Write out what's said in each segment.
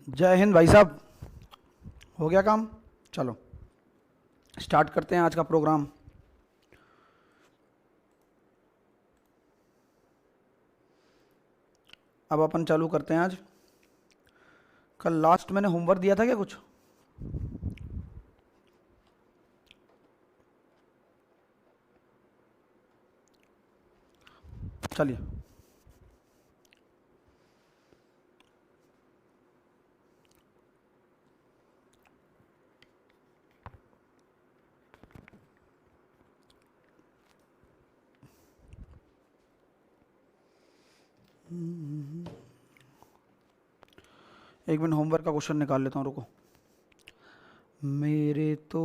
जय हिंद भाई साहब। हो गया काम? चलो स्टार्ट करते हैं आज का प्रोग्राम। अब अपन चालू करते हैं आज। कल लास्ट मैंने होमवर्क दिया था क्या कुछ? चलिए एक मिनट होमवर्क का क्वेश्चन निकाल लेता हूँ, रुको। मेरे तो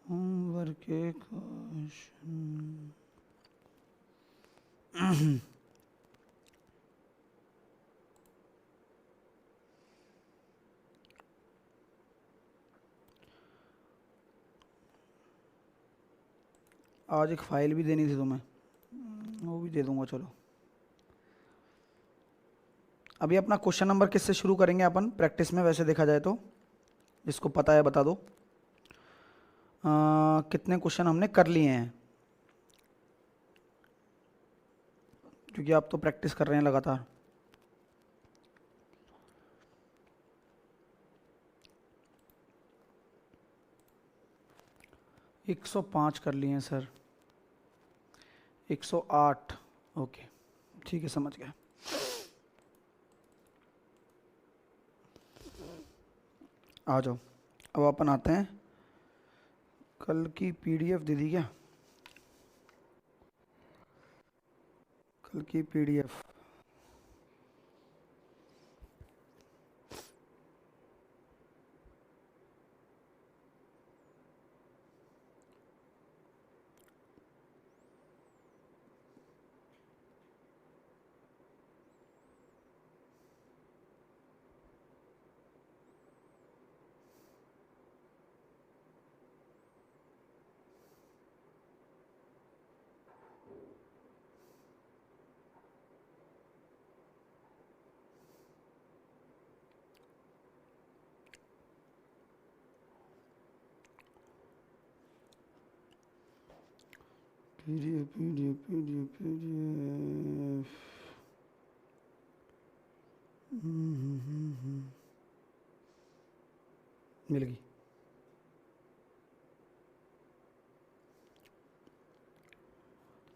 होमवर्क के क्वेश्चन आज एक फाइल भी देनी थी तुम्हें, वो भी दे दूंगा। चलो अभी अपना क्वेश्चन नंबर किससे शुरू करेंगे अपन प्रैक्टिस में? वैसे देखा जाए तो जिसको पता है बता दो। कितने क्वेश्चन हमने कर लिए हैं, क्योंकि आप तो प्रैक्टिस कर रहे हैं लगातार। एक 105 कर लिए हैं सर। 108। ओके ठीक है, समझ गया। आ जाओ, अब अपन आते हैं। कल की पीडीएफ दे दी क्या? कल की PDF PDF PDF PDF PDF मिल गई।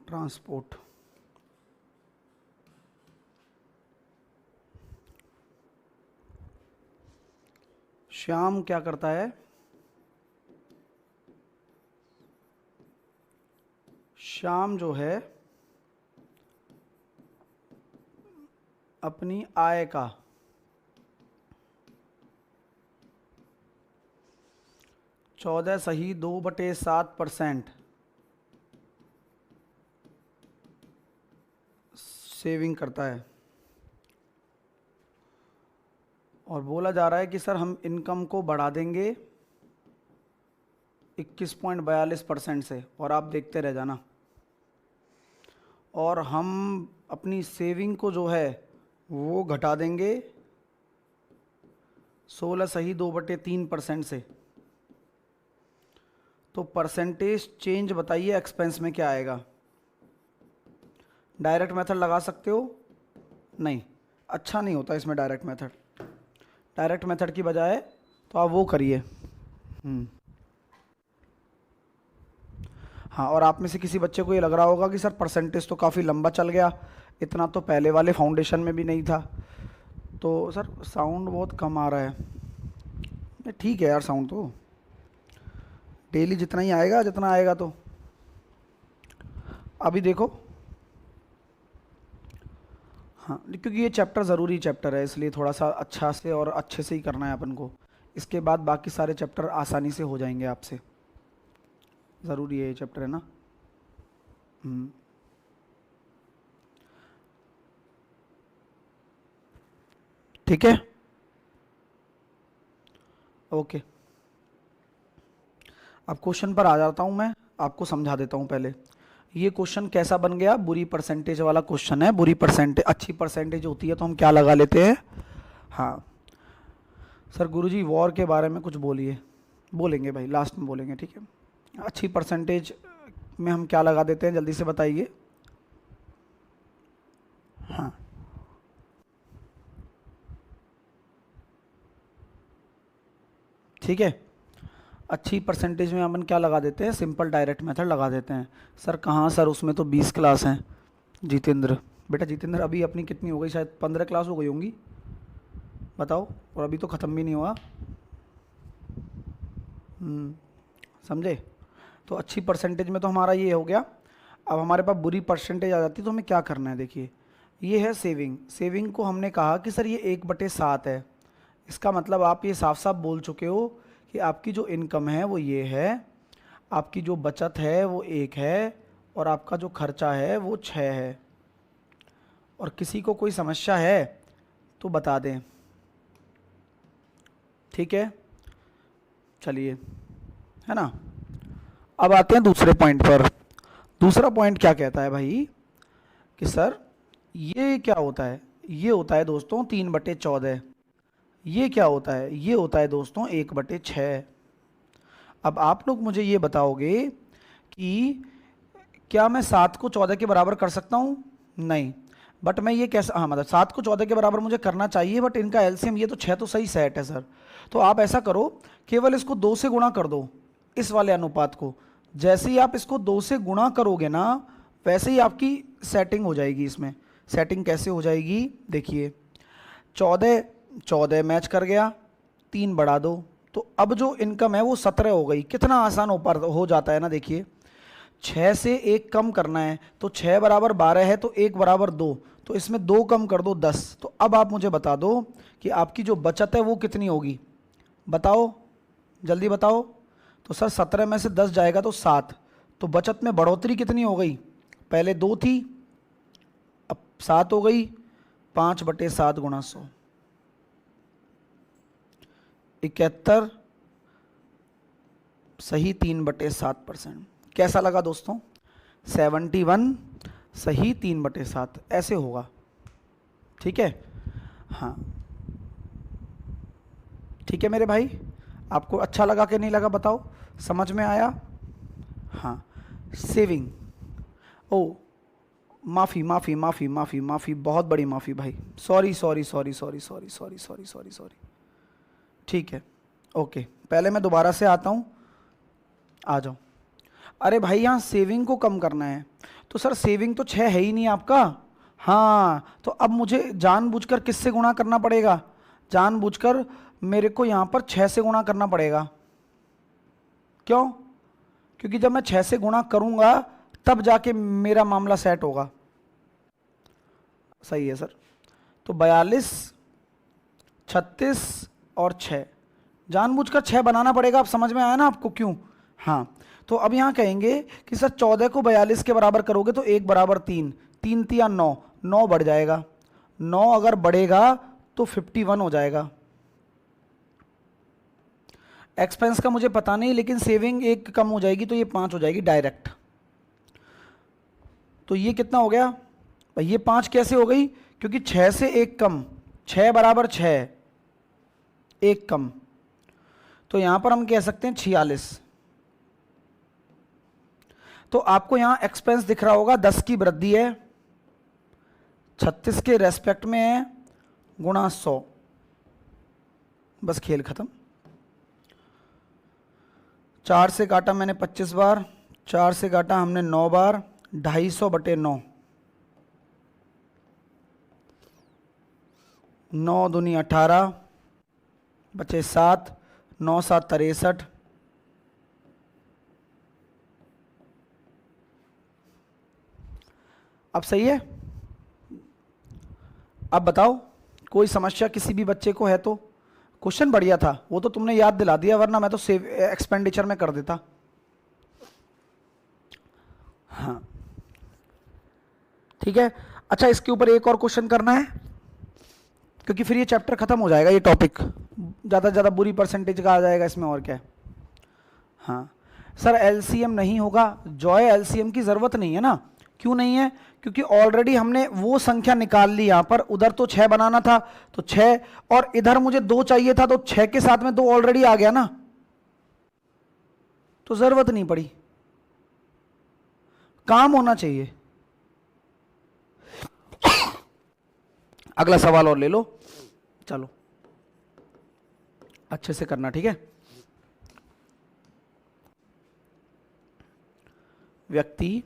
ट्रांसपोर्ट श्याम क्या करता है? श्याम जो है अपनी आय का 14.2/7% सेविंग करता है, और बोला जा रहा है कि सर हम इनकम को बढ़ा देंगे 21.42% से, और आप देखते रह जाना। और हम अपनी सेविंग को जो है वो घटा देंगे 16.2/3% से। तो परसेंटेज चेंज बताइए एक्सपेंस में क्या आएगा? डायरेक्ट मेथड लगा सकते हो? नहीं, अच्छा नहीं होता इसमें डायरेक्ट मेथड। डायरेक्ट मेथड की बजाय तो आप वो करिए। हाँ, और आप में से किसी बच्चे को ये लग रहा होगा कि सर परसेंटेज तो काफ़ी लंबा चल गया, इतना तो पहले वाले फाउंडेशन में भी नहीं था। तो सर साउंड बहुत कम आ रहा है। ठीक है यार, साउंड तो डेली जितना ही आएगा जितना आएगा। तो अभी देखो, हाँ, क्योंकि ये चैप्टर ज़रूरी चैप्टर है, इसलिए थोड़ा सा अच्छा से और अच्छे से ही करना है अपन को। इसके बाद बाकी सारे चैप्टर आसानी से हो जाएंगे आपसे। ज़रूरी है ये चैप्टर, है ना? ठीक है, ओके। अब क्वेश्चन पर आ जाता हूँ मैं, आपको समझा देता हूँ पहले। ये क्वेश्चन कैसा बन गया? बुरी परसेंटेज वाला क्वेश्चन है। बुरी परसेंटेज, अच्छी परसेंटेज होती है तो हम क्या लगा लेते हैं? हाँ सर गुरुजी वॉर के बारे में कुछ बोलिए। बोलेंगे भाई, लास्ट में बोलेंगे, ठीक है। अच्छी परसेंटेज में हम क्या लगा देते हैं, जल्दी से बताइए। हाँ ठीक है, अच्छी परसेंटेज में अपन क्या लगा देते हैं, सिंपल डायरेक्ट मेथड लगा देते हैं। सर कहाँ सर, उसमें तो 20 क्लास हैं। जितेंद्र, बेटा जितेंद्र अभी अपनी कितनी हो गई, शायद 15 क्लास हो गई होंगी, बताओ, और अभी तो ख़त्म भी नहीं हुआ। समझे? तो अच्छी परसेंटेज में तो हमारा ये हो गया। अब हमारे पास बुरी परसेंटेज आ जाती है, तो हमें क्या करना है, देखिए ये है सेविंग। सेविंग को हमने कहा कि सर ये 1/7 है। इसका मतलब आप ये साफ साफ बोल चुके हो कि आपकी जो इनकम है वो ये है, आपकी जो बचत है वो 1 है, और आपका जो खर्चा है वो 6 है। और किसी को कोई समस्या है तो बता दें, ठीक है? चलिए, है ना। अब आते हैं दूसरे पॉइंट पर। दूसरा पॉइंट क्या कहता है भाई कि सर ये क्या होता है, ये होता है दोस्तों 3/14। ये क्या होता है, ये होता है दोस्तों 1/6। अब आप लोग मुझे ये बताओगे कि क्या मैं 7 को 14 के बराबर कर सकता हूँ? नहीं, बट मैं ये कैसा, हाँ मतलब 7 को 14 के बराबर मुझे करना चाहिए, बट इनका एलसीएम ये तो 6 तो सही सेट है सर। तो आप ऐसा करो, केवल इसको 2 से गुणा कर दो, इस वाले अनुपात को। जैसे ही आप इसको 2 से गुणा करोगे ना, वैसे ही आपकी सेटिंग हो जाएगी। इसमें सेटिंग कैसे हो जाएगी, देखिए 14 मैच कर गया, 3 बढ़ा दो, तो अब जो इनकम है वो 17 हो गई। कितना आसान हो जाता है ना, देखिए 6 से 1 कम करना है, तो 6 बराबर 12 है, तो 1 बराबर 2, तो इसमें 2 कम कर दो 10। तो अब आप मुझे बता दो कि आपकी जो बचत है वो कितनी होगी, बताओ जल्दी बताओ। तो सर 17 में से 10 जाएगा तो 7, तो बचत में बढ़ोतरी कितनी हो गई, पहले 2 थी अब 7 हो गई। 5/7 गुणा 100, 71 सही 3/7%। कैसा लगा दोस्तों? 71 सही 3/7 ऐसे होगा, ठीक है? हाँ ठीक है मेरे भाई, आपको अच्छा लगा कि नहीं लगा बताओ, समझ में आया? हाँ सेविंग, ओ माफ़ी माफ़ी माफ़ी माफ़ी माफ़ी, बहुत बड़ी माफ़ी भाई, sorry sorry sorry sorry sorry sorry sorry sorry sorry, ठीक है ओके। पहले मैं दोबारा से आता हूँ, आ जाओ। अरे भाई यहाँ सेविंग को कम करना है, तो सर सेविंग तो 6 है ही नहीं आपका। हाँ तो अब मुझे जानबूझकर किससे गुणा करना पड़ेगा, जानबूझकर मेरे को यहाँ पर 6 से गुणा करना पड़ेगा। क्यों? क्योंकि जब मैं 6 से गुणा करूँगा तब जाके मेरा मामला सेट होगा। सही है सर। तो 42, 36 और 6, जानबूझकर 6 बनाना पड़ेगा। अब समझ में आया ना आपको क्यों? हाँ तो अब यहाँ कहेंगे कि सर 14 को 42 के बराबर करोगे तो 1 बराबर 3, 3 तिया 9, 9 बढ़ जाएगा, 9 अगर बढ़ेगा तो 51 हो जाएगा। एक्सपेंस का मुझे पता नहीं, लेकिन सेविंग 1 कम हो जाएगी तो ये 5 हो जाएगी डायरेक्ट। तो ये कितना हो गया भाई, ये 5 कैसे हो गई? क्योंकि 6 से 1 कम, 6 बराबर 6, 1 कम, तो यहां पर हम कह सकते हैं 46। तो आपको यहां एक्सपेंस दिख रहा होगा 10 की वृद्धि है, 36 के रेस्पेक्ट में है, गुणा 100, बस खेल खत्म। 4 से काटा मैंने 25 बार, 4 से काटा हमने 9 बार, 250/9, 9 दूनी 18, बचे 7, 9 7 63। अब सही है? अब बताओ कोई समस्या किसी भी बच्चे को है तो? क्वेश्चन बढ़िया था, वो तो तुमने याद दिला दिया, वरना मैं तो सेव एक्सपेंडिचर में कर देता। हाँ ठीक है। अच्छा इसके ऊपर एक और क्वेश्चन करना है, क्योंकि फिर ये चैप्टर खत्म हो जाएगा, ये टॉपिक ज़्यादा से ज़्यादा बुरी परसेंटेज का आ जाएगा इसमें, और क्या है। हाँ सर एलसीएम नहीं होगा, जॉय एलसीएम की ज़रूरत नहीं है ना। क्यों नहीं है? क्योंकि ऑलरेडी हमने वो संख्या निकाल ली यहां पर, उधर तो 6 बनाना था तो 6, और इधर मुझे 2 चाहिए था तो 6 के साथ में 2 ऑलरेडी आ गया ना, तो जरूरत नहीं पड़ी, काम होना चाहिए। अगला सवाल और ले लो, चलो अच्छे से करना, ठीक है। व्यक्ति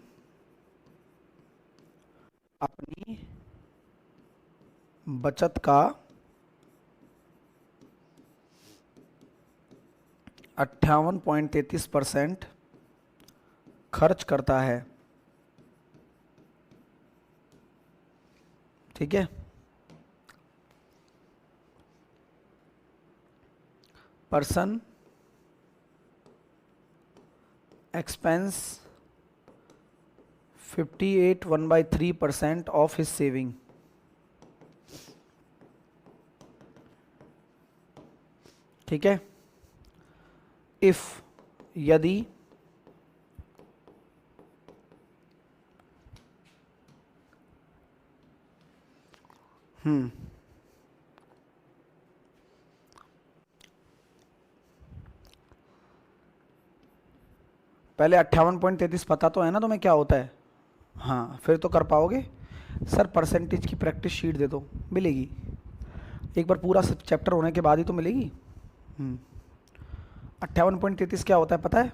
अपनी बचत का 58.33% खर्च करता है, ठीक है। Person expense 58.1/3% of his saving, ठीक है। इफ यदि पहले 58.33 पता तो है ना तुम्हें क्या होता है, हाँ फिर तो कर पाओगे। सर परसेंटेज की प्रैक्टिस शीट दे दो, मिलेगी एक बार, पूरा चैप्टर होने के बाद ही तो मिलेगी। 58.33 क्या होता है पता है,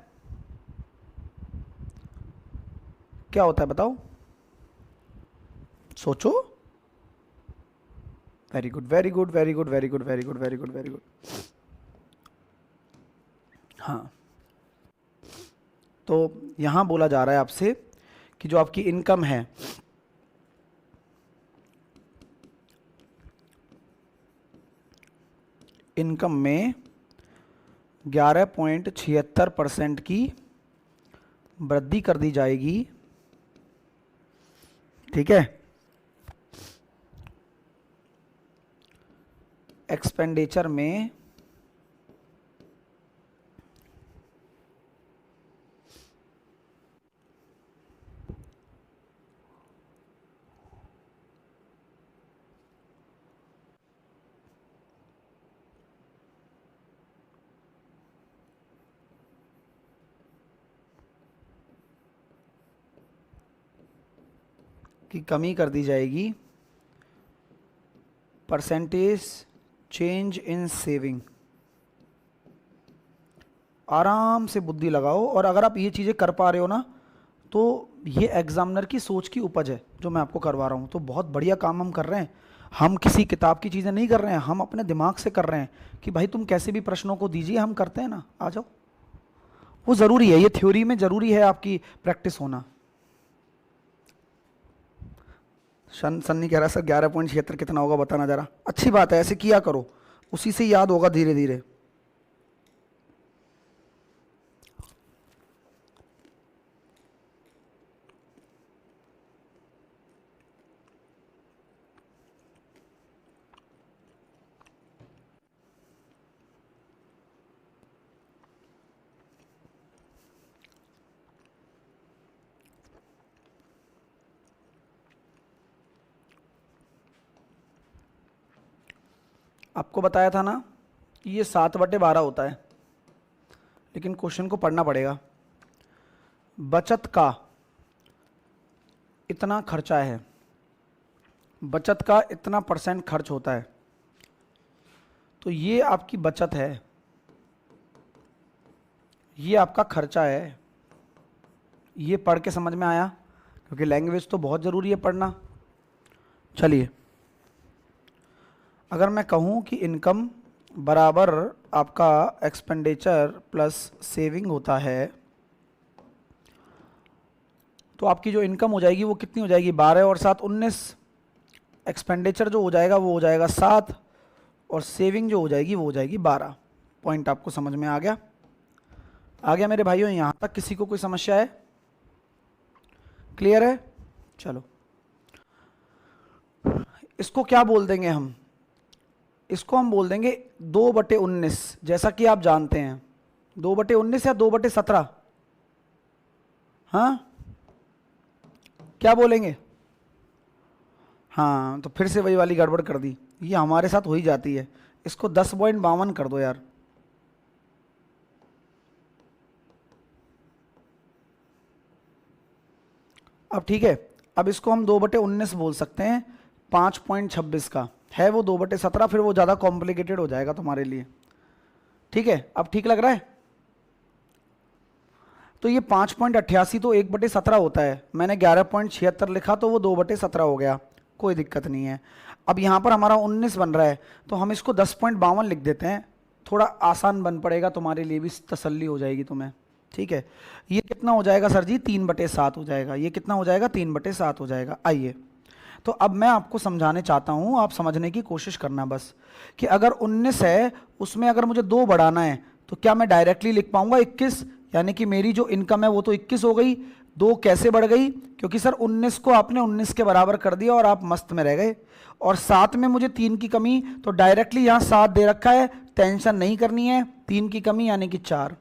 क्या होता है बताओ, सोचो। Very good very good very good very good very good very good very good. हाँ, तो यहां बोला जा रहा है आपसे कि जो आपकी इनकम है, इनकम में 11.76% की वृद्धि कर दी जाएगी, ठीक है। एक्सपेंडिचर में की कमी कर दी जाएगी, परसेंटेज चेंज इन सेविंग। आराम से बुद्धि लगाओ, और अगर आप ये चीज़ें कर पा रहे हो ना, तो ये एग्जामिनर की सोच की उपज है जो मैं आपको करवा रहा हूँ। तो बहुत बढ़िया काम हम कर रहे हैं, हम किसी किताब की चीज़ें नहीं कर रहे हैं, हम अपने दिमाग से कर रहे हैं कि भाई तुम कैसे भी प्रश्नों को दीजिए, हम करते हैं ना, आ जाओ। वो ज़रूरी है, ये थ्योरी में ज़रूरी है आपकी प्रैक्टिस होना। सन्नी कह रहा है सर 11.76 कितना होगा बताना जरा। अच्छी बात है, ऐसे किया करो, उसी से याद होगा धीरे धीरे। आपको बताया था ना ये 7/12 होता है, लेकिन क्वेश्चन को पढ़ना पड़ेगा। बचत का इतना खर्चा है, बचत का इतना % खर्च होता है, तो ये आपकी बचत है, ये आपका खर्चा है। ये पढ़ के समझ में आया, क्योंकि लैंग्वेज तो बहुत ज़रूरी है पढ़ना। चलिए, अगर मैं कहूँ कि इनकम बराबर आपका एक्सपेंडिचर प्लस सेविंग होता है, तो आपकी जो इनकम हो जाएगी वो कितनी हो जाएगी, 12 और 7 19। एक्सपेंडिचर जो हो जाएगा वो हो जाएगा 7, और सेविंग जो हो जाएगी वो हो जाएगी 12। पॉइंट आपको समझ में आ गया? आ गया मेरे भाइयों? यहाँ तक किसी को कोई समस्या है? क्लियर है? चलो, इसको क्या बोल देंगे हम? इसको हम बोल देंगे 2/19, जैसा कि आप जानते हैं 2/19 या 2/17। हाँ, क्या बोलेंगे? हाँ तो फिर से वही वाली गड़बड़ कर दी, ये हमारे साथ हो ही जाती है। इसको 10.52 कर दो यार। अब ठीक है, अब इसको हम 2/19 बोल सकते हैं, 5.26 का है वो 2/17, फिर वो ज़्यादा कॉम्प्लिकेटेड हो जाएगा तुम्हारे लिए। ठीक है, अब ठीक लग रहा है? तो ये 5.88 तो 1/17 होता है, मैंने 11.76 लिखा तो वो 2/17 हो गया, कोई दिक्कत नहीं है। अब यहाँ पर हमारा 19 बन रहा है, तो हम इसको 10.52 लिख देते हैं, थोड़ा आसान बन पड़ेगा तुम्हारे लिए भी, तसल्ली हो जाएगी तुम्हें। ठीक है, ये कितना हो जाएगा सर जी? 3/7 हो जाएगा। ये कितना हो जाएगा? 3/7 हो जाएगा। आइए, तो अब मैं आपको समझाने चाहता हूँ, आप समझने की कोशिश करना बस, कि अगर 19 है उसमें अगर मुझे 2 बढ़ाना है तो क्या मैं डायरेक्टली लिख पाऊंगा 21? यानी कि मेरी जो इनकम है वो तो 21 हो गई, 2 कैसे बढ़ गई? क्योंकि सर 19 को आपने 19 के बराबर कर दिया और आप मस्त में रह गए। और 7 में मुझे 3 की कमी, तो डायरेक्टली यहाँ 7 दे रखा है, टेंशन नहीं करनी है, 3 की कमी यानी कि 4।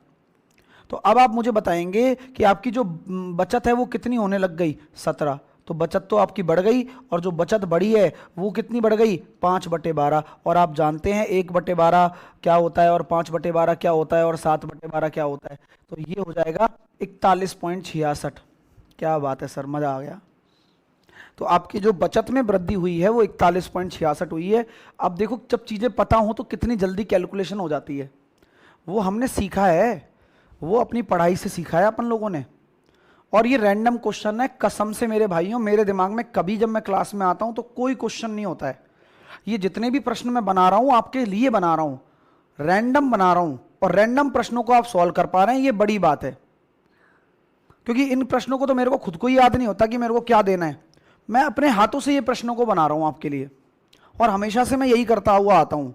तो अब आप मुझे बताएंगे कि आपकी जो बचत है वो कितनी होने लग गई? 17। तो बचत तो आपकी बढ़ गई, और जो बचत बढ़ी है वो कितनी बढ़ गई? 5/12। और आप जानते हैं 1/12 क्या होता है और 5/12 क्या होता है और 7/12 क्या होता है। तो ये हो जाएगा 41.66। क्या बात है सर, मज़ा आ गया। तो आपकी जो बचत में वृद्धि हुई है वो 41.66 हुई है। अब देखो, जब चीज़ें पता हो तो कितनी जल्दी कैलकुलेशन हो जाती है। वो हमने सीखा है, वो अपनी पढ़ाई से सीखा है अपन लोगों ने। और ये रैंडम क्वेश्चन है, कसम से मेरे भाइयों, मेरे दिमाग में कभी जब मैं क्लास में आता हूं तो कोई क्वेश्चन नहीं होता है। ये जितने भी प्रश्न मैं बना रहा हूं आपके लिए बना रहा हूं, रैंडम बना रहा हूं, और रैंडम प्रश्नों को आप सॉल्व कर पा रहे हैं, ये बड़ी बात है। क्योंकि इन प्रश्नों को तो मेरे को खुद को ही याद नहीं होता कि मेरे को क्या देना है। मैं अपने हाथों से ये प्रश्नों को बना रहा हूं आपके लिए, और हमेशा से मैं यही करता हुआ आता हूं।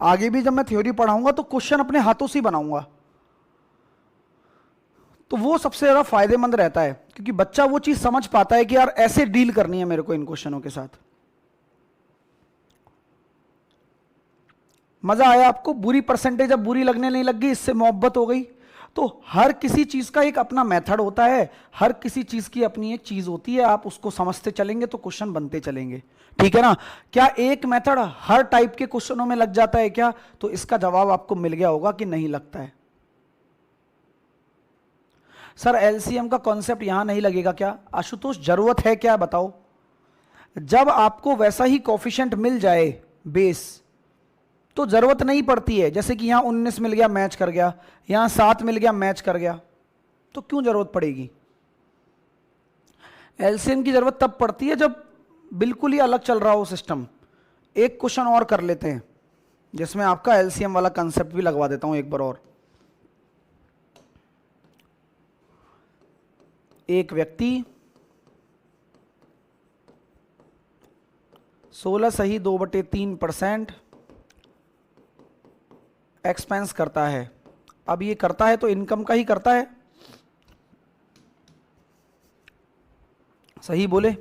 आगे भी जब मैं थ्योरी पढ़ाऊंगा तो क्वेश्चन अपने हाथों से ही बनाऊंगा। तो वो सबसे ज़्यादा फायदेमंद रहता है, क्योंकि बच्चा वो चीज़ समझ पाता है कि यार ऐसे डील करनी है मेरे को इन क्वेश्चनों के साथ। मज़ा आया आपको? बुरी परसेंटेज अब बुरी लगने नहीं लग गई, इससे मोहब्बत हो गई। तो हर किसी चीज़ का एक अपना मेथड होता है, हर किसी चीज़ की अपनी एक चीज़ होती है, आप उसको समझते चलेंगे तो क्वेश्चन बनते चलेंगे। ठीक है ना? क्या एक मेथड हर टाइप के क्वेश्चनों में लग जाता है क्या? तो इसका जवाब आपको मिल गया होगा कि नहीं लगता है। सर एलसीएम का कॉन्सेप्ट यहां नहीं लगेगा क्या? आशुतोष जरूरत है क्या, बताओ? जब आपको वैसा ही कोफिशिएंट मिल जाए बेस, तो जरूरत नहीं पड़ती है। जैसे कि यहां 19 मिल गया, मैच कर गया, यहां 7 मिल गया, मैच कर गया, तो क्यों जरूरत पड़ेगी? एलसीएम की जरूरत तब पड़ती है जब बिल्कुल ही अलग चल रहा हो सिस्टम। एक क्वेश्चन और कर लेते हैं जिसमें आपका एलसीएम वाला कंसेप्ट भी लगवा देता हूं एक बार और। एक व्यक्ति 16 सही 2/3% एक्सपेंस करता है। अब ये करता है तो इनकम का ही करता है, सही बोले?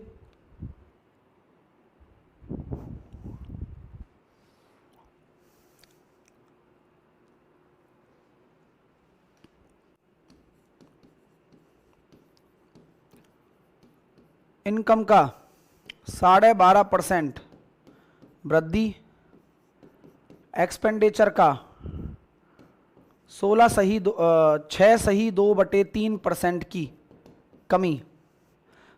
इनकम का 12.5% वृद्धि, एक्सपेंडिचर का 6 सही 2/3% की कमी।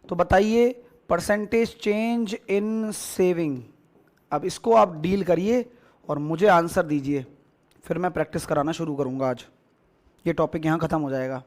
तो बताइए परसेंटेज चेंज इन सेविंग। अब इसको आप डील करिए और मुझे आंसर दीजिए, फिर मैं प्रैक्टिस कराना शुरू करूंगा। आज ये टॉपिक यहाँ ख़त्म हो जाएगा।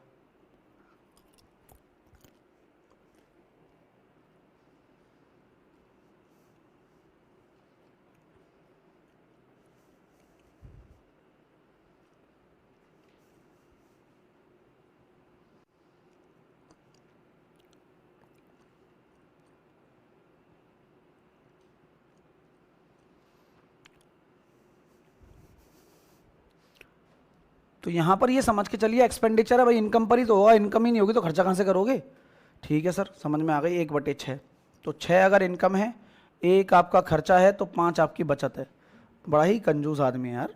तो यहाँ पर ये समझ के चलिए, एक्सपेंडिचर है भाई, इनकम पर ही तो होगा, इनकम ही नहीं होगी तो खर्चा कहाँ से करोगे? ठीक है सर, समझ में आ गई। 1/6, तो 6 अगर इनकम है, 1 आपका खर्चा है, तो 5 आपकी बचत है। बड़ा ही कंजूस आदमी है यार।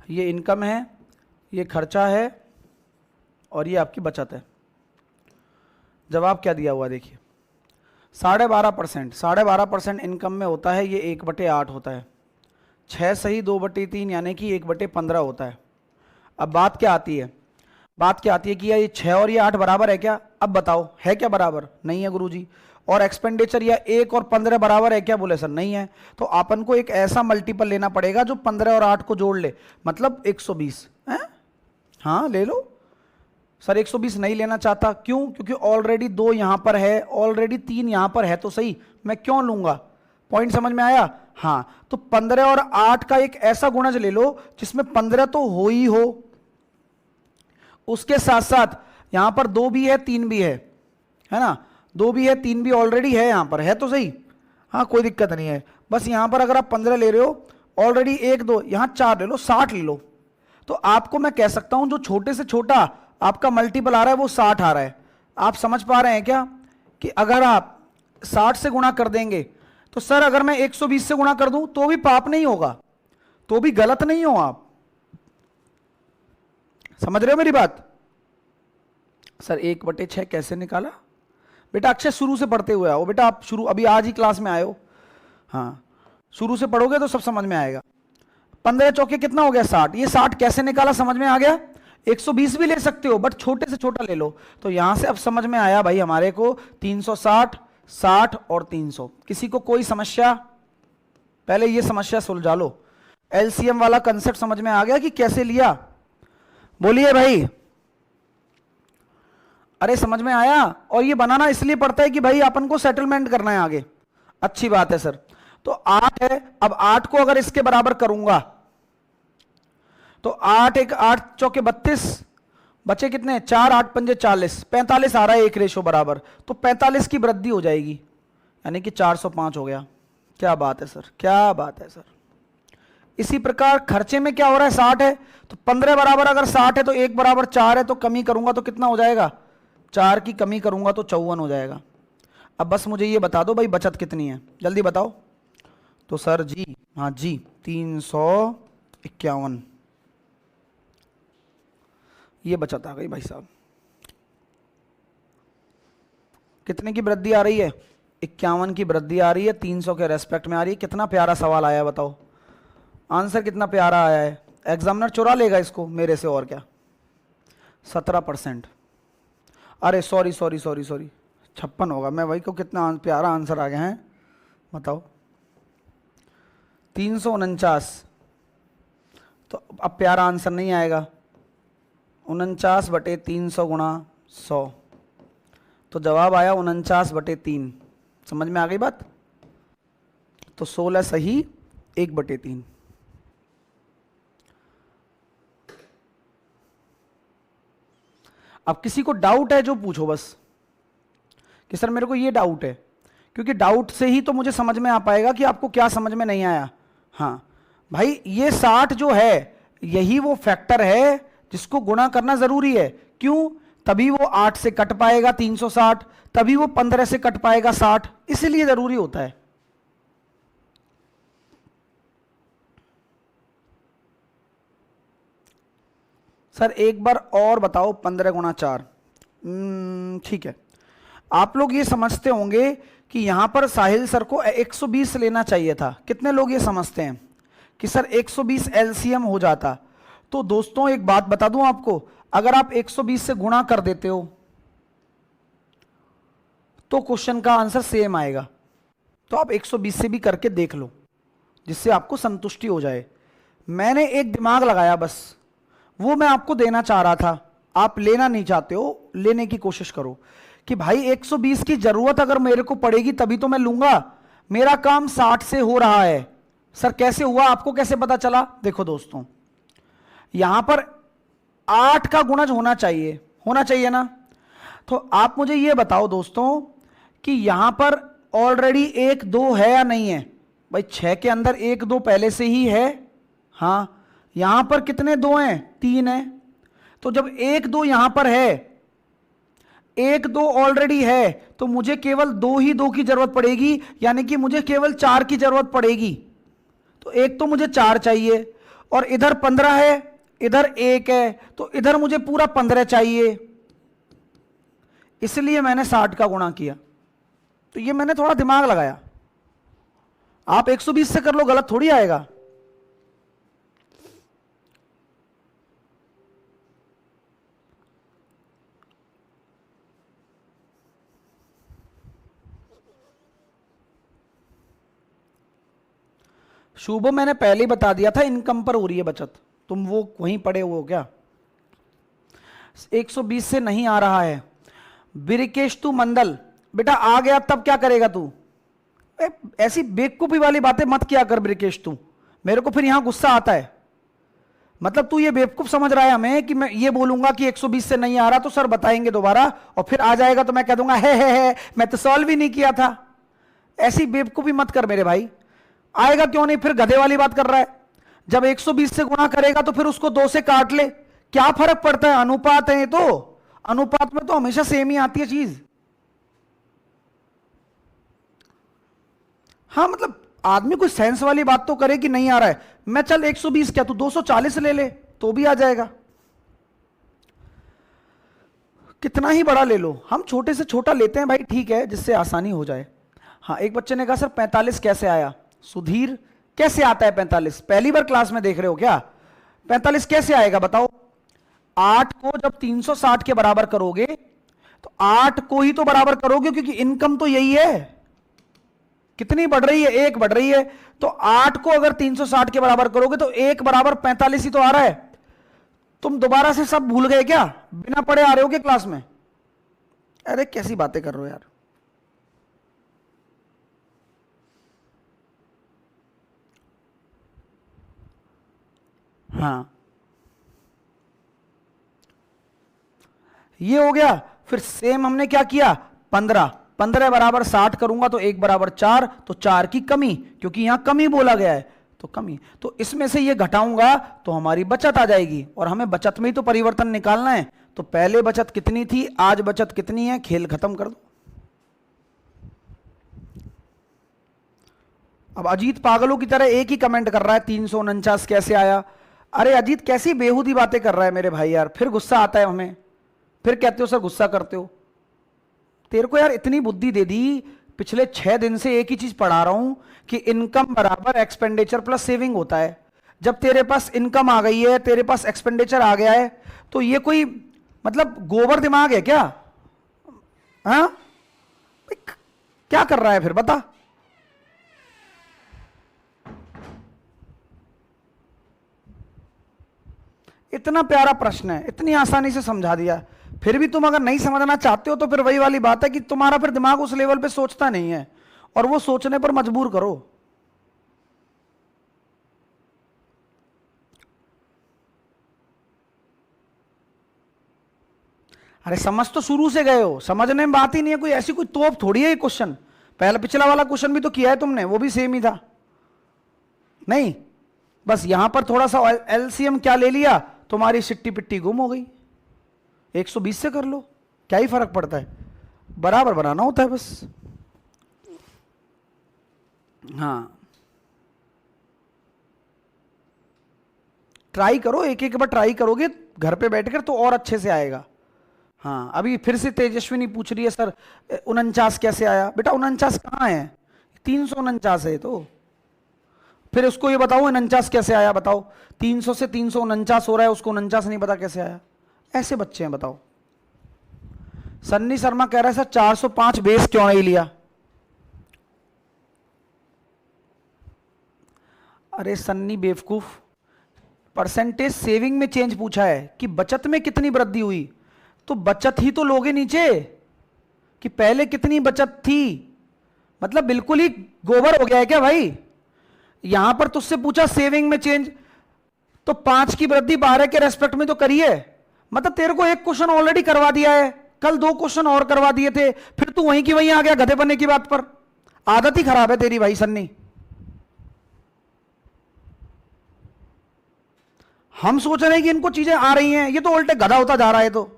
ये इनकम है, ये खर्चा है, और ये आपकी बचत है। जवाब क्या दिया हुआ देखिए, 12.5%, 12.5% इनकम में होता है ये 1/8 होता है। 6 सही 2/3 यानी कि 1/15 होता है। अब बात क्या आती है, बात क्या आती है कि ये 6 और ये 8 बराबर है क्या? अब बताओ है क्या बराबर? नहीं है गुरुजी। और एक्सपेंडिचर या 1 और 15 बराबर है क्या? बोले सर नहीं है। तो अपन को एक ऐसा मल्टीपल लेना पड़ेगा जो 15 और 8 को जोड़ ले, मतलब 120 है। हाँ ले लो सर। 120 नहीं लेना चाहता, क्यों? क्योंकि ऑलरेडी 2 यहां पर है, ऑलरेडी 3 यहां पर है, तो सही मैं क्यों लूंगा? पॉइंट समझ में आया? हाँ, तो 15 और 8 का एक ऐसा गुणज ले लो जिसमें 15 तो हो ही हो, उसके साथ साथ यहां पर 2 भी है 3 भी है ना? 2 भी है 3 भी ऑलरेडी है यहां पर, है तो सही। हाँ कोई दिक्कत नहीं है। बस यहां पर अगर आप 15 ले रहे हो, ऑलरेडी 1 2 यहां 4 ले लो, 60 ले लो। तो आपको मैं कह सकता हूं जो छोटे से छोटा आपका मल्टीपल आ रहा है वो 60 आ रहा है। आप समझ पा रहे हैं क्या कि अगर आप 60 से गुणा कर देंगे तो सर अगर मैं 120 से गुणा कर दूं तो भी पाप नहीं होगा, तो भी गलत नहीं हो आप। समझ रहे हो मेरी बात? सर 1/6 कैसे निकाला? बेटा अक्षय शुरू से पढ़ते हुए आओ बेटा, आप शुरू अभी आज ही क्लास में आए हो। हाँ शुरू से पढ़ोगे तो सब समझ में आएगा। 15 चौके कितना हो गया? 60। ये 60 कैसे निकाला समझ में आ गया? 120 भी ले सकते हो बट छोटे से छोटा ले लो। तो यहां से अब समझ में आया भाई हमारे को 360, 60 और 300। किसी को कोई समस्या? पहले ये समस्या सुलझा लो। एलसीएम वाला कंसेप्ट समझ में आ गया कि कैसे लिया? बोलिए भाई। अरे समझ में आया? और ये बनाना इसलिए पड़ता है कि भाई अपन को सेटलमेंट करना है आगे। अच्छी बात है सर। तो 8 है, अब 8 को अगर इसके बराबर करूंगा तो 8 1 8 चौके 32, बचे कितने? 4 8 पंजे 40, 45 आ रहा है एक रेशो बराबर। तो 45 की वृद्धि हो जाएगी यानी कि 405 हो गया। क्या बात है सर, क्या बात है सर। इसी प्रकार खर्चे में क्या हो रहा है? 60 है तो 15 बराबर अगर 60 है तो 1 बराबर 4 है, तो कमी करूंगा तो कितना हो जाएगा? 4 की कमी करूंगा तो 54 हो जाएगा। अब बस मुझे ये बता दो भाई बचत कितनी है, जल्दी बताओ। तो सर जी हाँ जी 351 ये बचत आ गई भाई साहब। कितने की वृद्धि आ रही है? 51 की वृद्धि आ रही है, 300 के रेस्पेक्ट में आ रही है। कितना प्यारा सवाल आया है बताओ, आंसर कितना प्यारा आया है। एग्जामिनर चुरा लेगा इसको मेरे से और क्या। 17%। अरे सॉरी सॉरी सॉरी सॉरी 56 होगा। मैं वही को कितना प्यारा आंसर आ गया है बताओ। 349। तो अब प्यारा आंसर नहीं आएगा। 49/300 गुणा 100, तो जवाब आया 49/3। समझ में आ गई बात? तो 16 सही 1/3। अब किसी को डाउट है जो पूछो बस कि सर मेरे को ये डाउट है, क्योंकि डाउट से ही तो मुझे समझ में आ पाएगा कि आपको क्या समझ में नहीं आया। हाँ भाई ये 60 जो है यही वो फैक्टर है जिसको गुणा करना जरूरी है। क्यों? तभी वो 8 से कट पाएगा 360, तभी वो 15 से कट पाएगा 60, इसीलिए जरूरी होता है। सर एक बार और बताओ 15 गुणा 4। ठीक है, आप लोग ये समझते होंगे कि यहां पर साहिल सर को 120 लेना चाहिए था। कितने लोग ये समझते हैं कि सर 120 एलसीएम हो जाता? तो दोस्तों एक बात बता दूं आपको, अगर आप 120 से गुणा कर देते हो तो क्वेश्चन का आंसर सेम आएगा। तो आप 120 से भी करके देख लो जिससे आपको संतुष्टि हो जाए। मैंने एक दिमाग लगाया बस, वो मैं आपको देना चाह रहा था। आप लेना नहीं चाहते हो, लेने की कोशिश करो कि भाई 120 की जरूरत अगर मेरे को पड़ेगी तभी तो मैं लूंगा। मेरा काम 60 से हो रहा है। सर कैसे हुआ, आपको कैसे पता चला? देखो दोस्तों, यहां पर 8 का गुणज होना चाहिए ना। तो आप मुझे यह बताओ दोस्तों कि यहां पर ऑलरेडी 1 2 है या नहीं है? भाई 6 के अंदर 1 2 पहले से ही है। हाँ, यहां पर कितने 2 हैं? 3 है। तो जब 1 2 यहां पर है, 1 2 ऑलरेडी है, तो मुझे केवल 2 ही 2 की जरूरत पड़ेगी, यानी कि मुझे केवल 4 की जरूरत पड़ेगी। तो एक तो मुझे 4 चाहिए, और इधर 15 है, इधर 1 है, तो इधर मुझे पूरा 15 चाहिए। इसलिए मैंने 60 का गुणा किया। तो ये मैंने थोड़ा दिमाग लगाया। आप 120 से कर लो, गलत थोड़ी आएगा। शुभ, मैंने पहले ही बता दिया था इनकम पर हो रही है बचत, तुम वो वहीं पड़े हो क्या। 120 से नहीं आ रहा है। बिरिकेश तू मंडल, बेटा आ गया तब क्या करेगा तू। ऐसी बेवकूफी वाली बातें मत किया कर ब्रिकेश तू, मेरे को फिर यहां गुस्सा आता है। मतलब तू ये बेवकूफ समझ रहा है हमें कि मैं ये बोलूंगा कि 120 से नहीं आ रहा तो सर बताएंगे दोबारा, और फिर आ जाएगा तो मैं कह दूंगा है मैं तो सॉल्व ही नहीं किया था। ऐसी बेवकूफी मत कर मेरे भाई। आएगा क्यों नहीं, फिर गधे वाली बात कर रहा है। जब 120 से गुणा करेगा तो फिर उसको 2 से काट ले, क्या फर्क पड़ता है, अनुपात है ये तो। अनुपात में तो हमेशा सेम ही आती है चीज। हाँ मतलब आदमी कोई सेंस वाली बात तो करे कि नहीं आ रहा है। मैं चल 120 क्या तू 240 ले ले तो भी आ जाएगा, कितना ही बड़ा ले लो, हम छोटे से छोटा लेते हैं भाई, ठीक है, जिससे आसानी हो जाए। हाँ एक बच्चे ने कहा सर 45 कैसे आया। सुधीर कैसे आता है 45, पहली बार क्लास में देख रहे हो क्या। 45 कैसे आएगा बताओ। 8 को जब 360 के बराबर करोगे तो 8 को ही तो बराबर करोगे, क्योंकि इनकम तो यही है। कितनी बढ़ रही है, 1 बढ़ रही है, तो 8 को अगर 360 के बराबर करोगे तो 1 बराबर 45 ही तो आ रहा है। तुम दोबारा से सब भूल गए क्या, बिना पढ़े आ रहे हो क्या क्लास में। अरे कैसी बातें कर रहे हो यार। हाँ ये हो गया। फिर सेम हमने क्या किया, 15 15 बराबर 60 करूंगा तो 1 बराबर 4, तो 4 की कमी, क्योंकि यहां कमी बोला गया है तो कमी, तो इसमें से ये घटाऊंगा तो हमारी बचत आ जाएगी, और हमें बचत में ही तो परिवर्तन निकालना है। तो पहले बचत कितनी थी, आज बचत कितनी है, खेल खत्म कर दो। अब अजीत पागलों की तरह एक ही कमेंट कर रहा है 349 कैसे आया। अरे अजीत कैसी बेहूदी बातें कर रहा है मेरे भाई यार, फिर गुस्सा आता है हमें, फिर कहते हो सर गुस्सा करते हो। तेरे को यार इतनी बुद्धि दे दी, पिछले 6 दिन से एक ही चीज पढ़ा रहा हूं कि इनकम बराबर एक्सपेंडिचर प्लस सेविंग होता है। जब तेरे पास इनकम आ गई है, तेरे पास एक्सपेंडिचर आ गया है, तो ये कोई मतलब गोबर दिमाग है क्या। हाँ क्या कर रहा है फिर बता। इतना प्यारा प्रश्न है, इतनी आसानी से समझा दिया, फिर भी तुम अगर नहीं समझना चाहते हो तो फिर वही वाली बात है कि तुम्हारा फिर दिमाग उस लेवल पे सोचता नहीं है, और वो सोचने पर मजबूर करो। अरे समझ तो शुरू से गए हो, समझने में बात ही नहीं है, कोई ऐसी कोई तोप थोड़ी है ये क्वेश्चन। पहला पिछला वाला क्वेश्चन भी तो किया है तुमने, वो भी सेम ही था। नहीं बस यहां पर थोड़ा सा एलसीएम क्या ले लिया, तुम्हारी सिट्टी पिट्टी गुम हो गई। 120 से कर लो, क्या ही फर्क पड़ता है, बराबर बनाना होता है बस। हाँ ट्राई करो, एक एक बार ट्राई करोगे घर पे बैठकर तो और अच्छे से आएगा। हाँ अभी फिर से तेजस्विनी पूछ रही है सर 49 कैसे आया। बेटा 49 कहाँ है, 349 है तो। फिर उसको ये बताओ 49 कैसे आया, बताओ 300 से 349 हो रहा है, उसको 49 नहीं पता कैसे आया। ऐसे बच्चे हैं बताओ। सन्नी शर्मा कह रहा है सर 405 बेस क्यों नहीं लिया। अरे सन्नी बेवकूफ, परसेंटेज सेविंग में चेंज पूछा है कि बचत में कितनी वृद्धि हुई, तो बचत ही तो लोगे नीचे कि पहले कितनी बचत थी। मतलब बिल्कुल ही गोबर हो गया है क्या भाई। यहां पर तुझसे पूछा सेविंग में चेंज, तो 5 की वृद्धि 12 के रेस्पेक्ट में तो करिए। मतलब तेरे को एक क्वेश्चन ऑलरेडी करवा दिया है, कल 2 क्वेश्चन और करवा दिए थे, फिर तू वहीं की वहीं आ गया गधे बनने की बात पर। आदत ही खराब है तेरी भाई सन्नी। हम सोच रहे हैं कि इनको चीजें आ रही हैं, ये तो उल्टे गधा होता जा रहा है। तो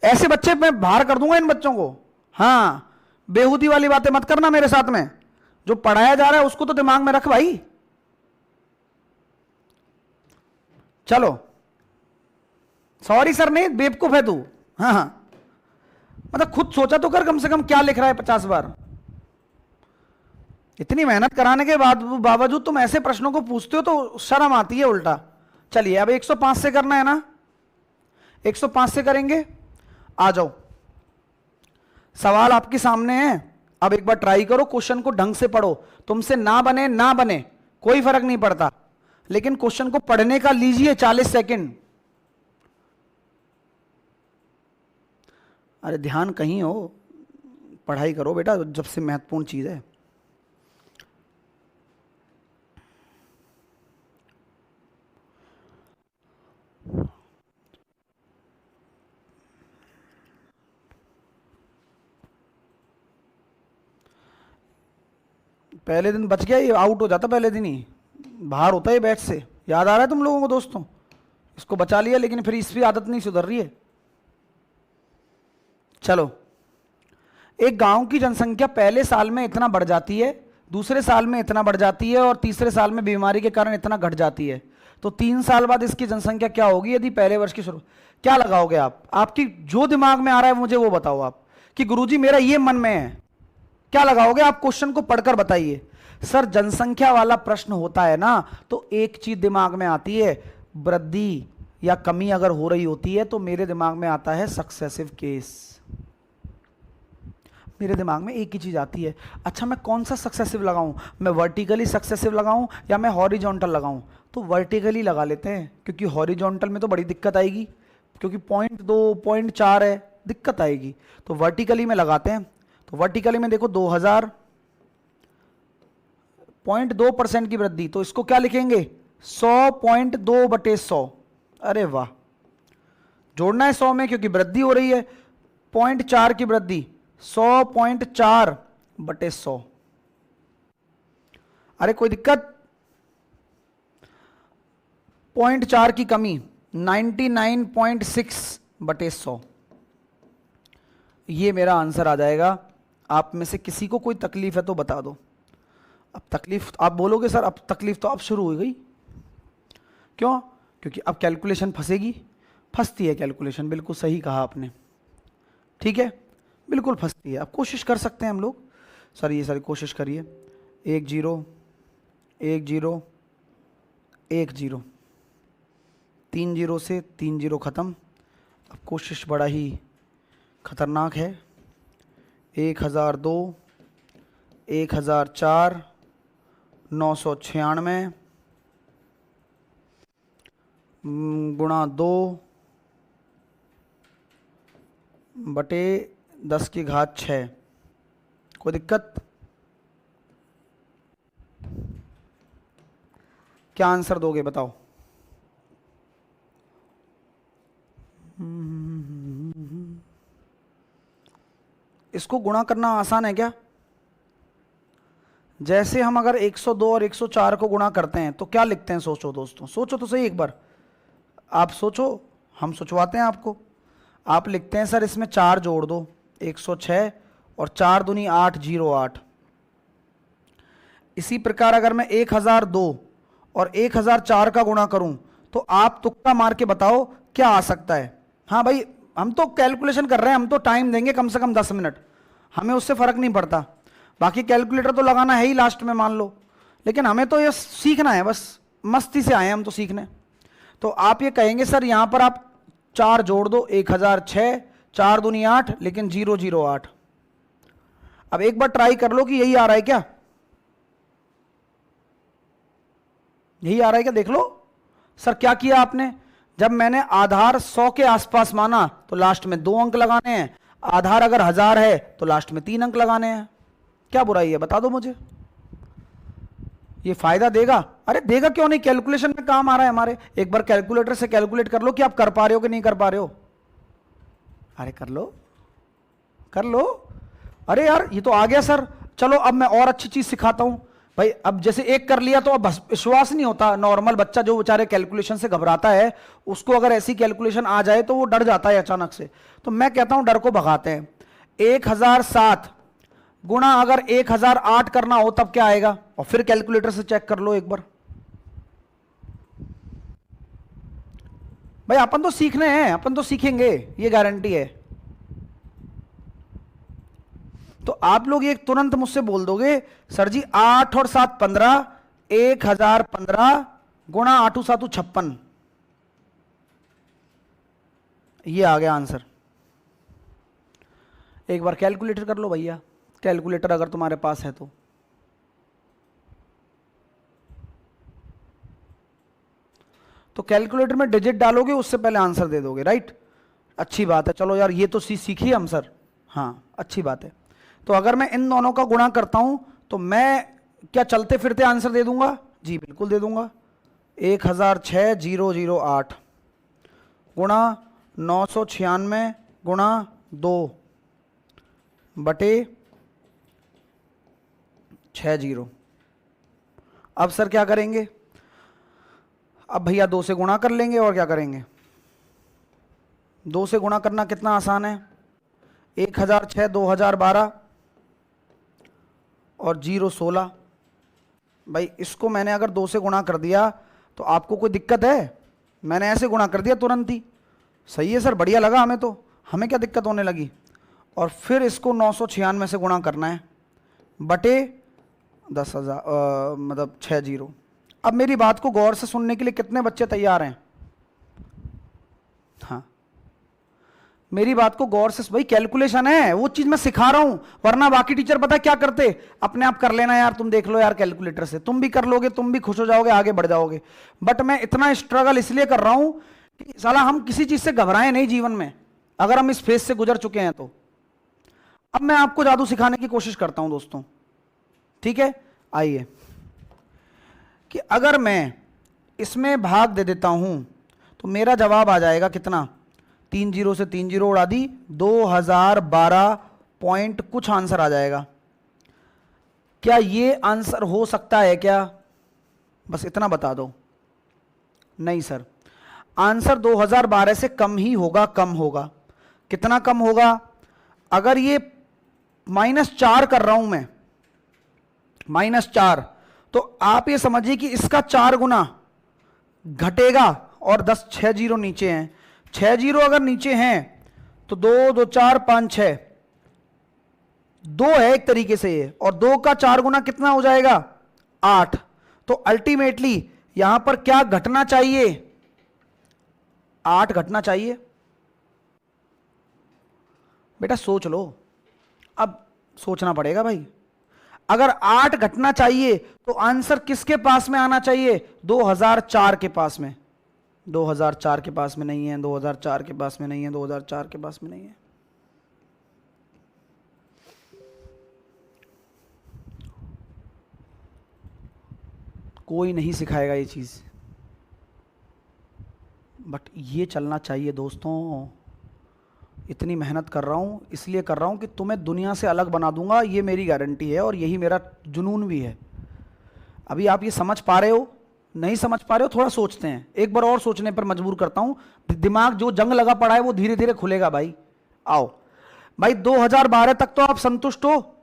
ऐसे बच्चे मैं बाहर कर दूंगा इन बच्चों को। हाँ बेहूदी वाली बातें मत करना मेरे साथ में, जो पढ़ाया जा रहा है उसको तो दिमाग में रख भाई। चलो सॉरी सर, नहीं बेवकूफ है तू। हाँ हाँ मतलब खुद सोचा तो कर कम से कम क्या लिख रहा है 50 बार। इतनी मेहनत कराने के बाद बावजूद तुम ऐसे प्रश्नों को पूछते हो तो शर्म आती है उल्टा। चलिए अब 105 से करना है ना, 105 से करेंगे। आ जाओ, सवाल आपके सामने है। अब एक बार ट्राई करो, क्वेश्चन को ढंग से पढ़ो। तुमसे ना बने ना बने कोई फर्क नहीं पड़ता, लेकिन क्वेश्चन को पढ़ने का लीजिए 40 सेकंड। अरे ध्यान कहीं हो, पढ़ाई करो बेटा, जब से महत्वपूर्ण चीज है। पहले दिन बच गया, ये आउट हो जाता पहले दिन ही, बाहर होता है बैच से। याद आ रहा है तुम लोगों को दोस्तों? इसको बचा लिया, लेकिन फिर इसकी आदत नहीं सुधर रही है। चलो, एक गांव की जनसंख्या पहले साल में इतना बढ़ जाती है, दूसरे साल में इतना बढ़ जाती है और तीसरे साल में बीमारी के कारण इतना घट जाती है। तो 3 साल बाद इसकी जनसंख्या क्या होगी यदि पहले वर्ष की शुरू? क्या लगाओगे आप? आपकी जो दिमाग में आ रहा है मुझे वो बताओ आप, कि गुरुजी मेरा ये मन में है। क्या लगाओगे आप? क्वेश्चन को पढ़कर बताइए। सर जनसंख्या वाला प्रश्न होता है ना, तो एक चीज दिमाग में आती है, वृद्धि या कमी अगर हो रही होती है तो मेरे दिमाग में आता है सक्सेसिव केस। मेरे दिमाग में एक ही चीज आती है, अच्छा मैं कौन सा सक्सेसिव लगाऊं? मैं वर्टिकली सक्सेसिव लगाऊं या मैं हॉरिजॉन्टल लगाऊं? तो वर्टिकली लगा लेते हैं, क्योंकि हॉरिजॉन्टल में तो बड़ी दिक्कत आएगी, क्योंकि 0.2 0.4 है, दिक्कत आएगी। तो वर्टिकली में लगाते हैं। तो वर्टिकली में देखो 2000 0.2% की वृद्धि, तो इसको क्या लिखेंगे? 100.2/100। अरे वाह, जोड़ना है 100 में क्योंकि वृद्धि हो रही है। 0.4 की वृद्धि, 100.4/100। अरे कोई दिक्कत? 0.4 की कमी, 99.6/100। ये मेरा आंसर आ जाएगा। आप में से किसी को कोई तकलीफ है तो बता दो। अब तकलीफ आप बोलोगे सर अब तकलीफ तो अब शुरू हो गई। क्यों? क्योंकि अब कैलकुलेशन फंसेगी। फंसती है कैलकुलेशन, बिल्कुल सही कहा आपने। ठीक है, बिल्कुल फंसती है। अब कोशिश कर सकते हैं हम लोग। सर ये सारी कोशिश करिए। 1 0 1 0 1 0, 3 0 से 3 0 ख़त्म। अब कोशिश बड़ा ही खतरनाक है। 1002 1004 996 गुणा 2/10⁶। कोई दिक्कत? क्या आंसर दोगे बताओ? इसको गुणा करना आसान है क्या? जैसे हम अगर 102 और 104 को गुणा करते हैं तो क्या लिखते हैं? सोचो दोस्तों, सोचो तो सही एक बार। आप सोचो, हम सोचवाते हैं आपको। आप लिखते हैं सर इसमें 4 जोड़ दो, 106 और 4 दूनी 8 08। इसी प्रकार अगर मैं 1002 और 1004 का गुणा करूं तो आप तुक्का मार के बताओ क्या आ सकता है। हाँ भाई, हम तो कैलकुलेशन कर रहे हैं, हम तो टाइम देंगे कम से कम 10 मिनट, हमें उससे फर्क नहीं पड़ता। बाकी कैलकुलेटर तो लगाना है ही लास्ट में मान लो, लेकिन हमें तो ये सीखना है, बस मस्ती से आए हैं हम तो सीखने। तो आप ये कहेंगे सर यहां पर आप 4 जोड़ दो, 1006, 4 दूनी 8, लेकिन 008। अब एक बार ट्राई कर लो कि यही आ रहा है क्या, यही आ रहा है क्या, देख लो। सर क्या किया आपने? जब मैंने आधार 100 के आसपास माना तो लास्ट में 2 अंक लगाने हैं, आधार अगर 1000 है तो लास्ट में 3 अंक लगाने हैं। क्या बुराई है बता दो मुझे? ये फायदा देगा? अरे देगा क्यों नहीं, कैलकुलेशन में काम आ रहा है हमारे। एक बार कैलकुलेटर से कैलकुलेट कर लो कि आप कर पा रहे हो कि नहीं कर पा रहे हो। अरे कर लो, कर लो। अरे यार ये तो आ गया सर, चलो अब मैं और अच्छी चीज सिखाता हूं भाई। अब जैसे एक कर लिया तो अब विश्वास नहीं होता। नॉर्मल बच्चा जो बेचारे कैलकुलेशन से घबराता है, उसको अगर ऐसी कैलकुलेशन आ जाए तो वो डर जाता है अचानक से। तो मैं कहता हूं डर को भगाते हैं। 1007 गुणा अगर 1008 करना हो तब क्या आएगा, और फिर कैलकुलेटर से चेक कर लो एक बार। भाई अपन तो सीखने हैं, अपन तो सीखेंगे, ये गारंटी है। तो आप लोग ये तुरंत मुझसे बोल दोगे सर जी 8 और 7 15, 1015 गुणा 8 7 56, ये आ गया आंसर। एक बार कैलकुलेटर कर लो भैया, कैलकुलेटर अगर तुम्हारे पास है तो कैलकुलेटर में डिजिट डालोगे, उससे पहले आंसर दे दोगे, राइट। अच्छी बात है, चलो यार ये तो सीखिए हम सर, हाँ अच्छी बात है। तो अगर मैं इन दोनों का गुणा करता हूं तो मैं क्या चलते फिरते आंसर दे दूंगा? जी बिल्कुल दे दूंगा। 1006,008 गुणा 996 गुणा 2 बटे 60। अब सर क्या करेंगे? अब भैया 2 से गुणा कर लेंगे और क्या करेंगे? 2 से गुणा करना कितना आसान है, 1006 2012 और 016। भाई इसको मैंने अगर 2 से गुणा कर दिया तो आपको कोई दिक्कत है? मैंने ऐसे गुणा कर दिया तुरंत ही, सही है सर, बढ़िया लगा हमें, तो हमें क्या दिक्कत होने लगी। और फिर इसको 996 से गुणा करना है बटे 10,000 मतलब 60। अब मेरी बात को गौर से सुनने के लिए कितने बच्चे तैयार हैं? हाँ मेरी बात को गौर से, भाई कैलकुलेशन है वो चीज मैं सिखा रहा हूं, वरना बाकी टीचर पता है क्या करते, अपने आप कर लेना यार, तुम देख लो यार कैलकुलेटर से, तुम भी कर लोगे, तुम भी खुश हो जाओगे, आगे बढ़ जाओगे। बट मैं इतना स्ट्रगल इसलिए कर रहा हूं कि साला हम किसी चीज से घबराएं नहीं जीवन में, अगर हम इस फेज से गुजर चुके हैं तो। अब मैं आपको जादू सिखाने की कोशिश करता हूं दोस्तों, ठीक है। आइए कि अगर मैं इसमें भाग दे देता हूं तो मेरा जवाब आ जाएगा कितना? 3 0 से 3 0 उड़ा दी, 2012 पॉइंट कुछ आंसर आ जाएगा। क्या ये आंसर हो सकता है क्या? बस इतना बता दो। नहीं सर, आंसर 2012 से कम ही होगा, कम होगा। कितना कम होगा? अगर ये -4 कर रहा हूं मैं, -4, तो आप ये समझिए कि इसका 4 गुना घटेगा और 10 6 0 नीचे हैं, 6 0 अगर नीचे हैं तो 2 2 4 5 6, 2 है एक तरीके से ये, और 2 का 4 गुना कितना हो जाएगा? 8। तो अल्टीमेटली यहां पर क्या घटना चाहिए? 8 घटना चाहिए। बेटा सोच लो, अब सोचना पड़ेगा भाई। अगर 8 घटना चाहिए तो आंसर किसके पास में आना चाहिए? 2004 के पास में। 2004 के पास में नहीं है, 2004 के पास में नहीं है, 2004 के पास में नहीं है। कोई नहीं सिखाएगा ये चीज, बट ये चलना चाहिए दोस्तों। इतनी मेहनत कर रहा हूं, इसलिए कर रहा हूं कि तुम्हें दुनिया से अलग बना दूंगा, ये मेरी गारंटी है और यही मेरा जुनून भी है। अभी आप ये समझ पा रहे हो? नहीं समझ पा रहे हो? थोड़ा सोचते हैं, एक बार और सोचने पर मजबूर करता हूं। दिमाग जो जंग लगा पड़ा है वो धीरे धीरे खुलेगा भाई। आओ भाई, 2012 तक तो आप संतुष्ट हो,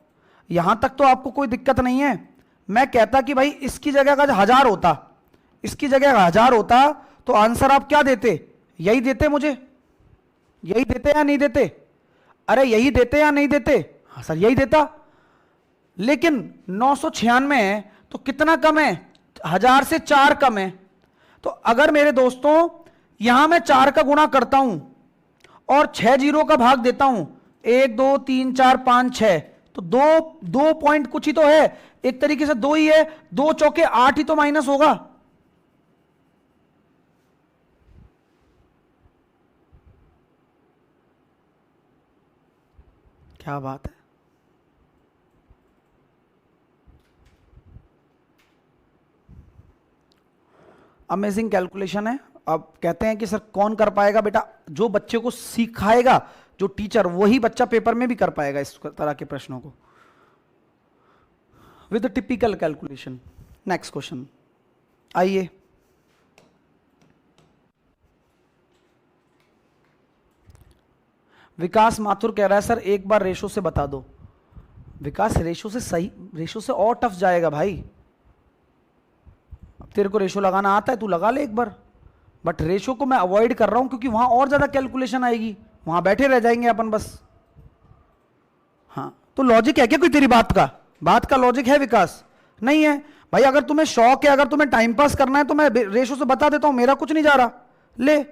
यहां तक तो आपको कोई दिक्कत नहीं है। मैं कहता कि भाई इसकी जगह का 1000 होता, इसकी जगह 1000 होता तो आंसर आप क्या देते? यही देते मुझे, यही देते या नहीं देते? अरे यही देते या नहीं देते? हाँ सर यही देता। लेकिन 996 है तो कितना कम है? 1000 से 4 कम है। तो अगर मेरे दोस्तों यहां मैं 4 का गुणा करता हूं और 6 0 का भाग देता हूं, 1 2 3 4 5 6, तो 2 पॉइंट कुछ ही तो है, एक तरीके से 2 ही है, 2 चौके 8 ही तो माइनस होगा। क्या बात है। अमेजिंग कैलकुलेशन है। अब कहते हैं कि सर कौन कर पाएगा? बेटा जो बच्चे को सिखाएगा जो टीचर, वही बच्चा पेपर में भी कर पाएगा इस तरह के प्रश्नों को with typical calculation. Next question आइए। विकास माथुर कह रहा है सर एक बार रेशो से बता दो। विकास रेशो से सही, रेशो से और टफ जाएगा भाई। अब तेरे को रेशो लगाना आता है, तू लगा ले एक बार, बट रेशो को मैं अवॉइड कर रहा हूं क्योंकि वहां और ज्यादा कैलकुलेशन आएगी, वहां बैठे रह जाएंगे अपन बस। हाँ तो लॉजिक है क्या कोई तेरी बात का लॉजिक है विकास? नहीं है भाई। अगर तुम्हें शौक है, अगर तुम्हें टाइम पास करना है तो मैं रेशो से बता देता हूं, मेरा कुछ नहीं जा रहा। ले,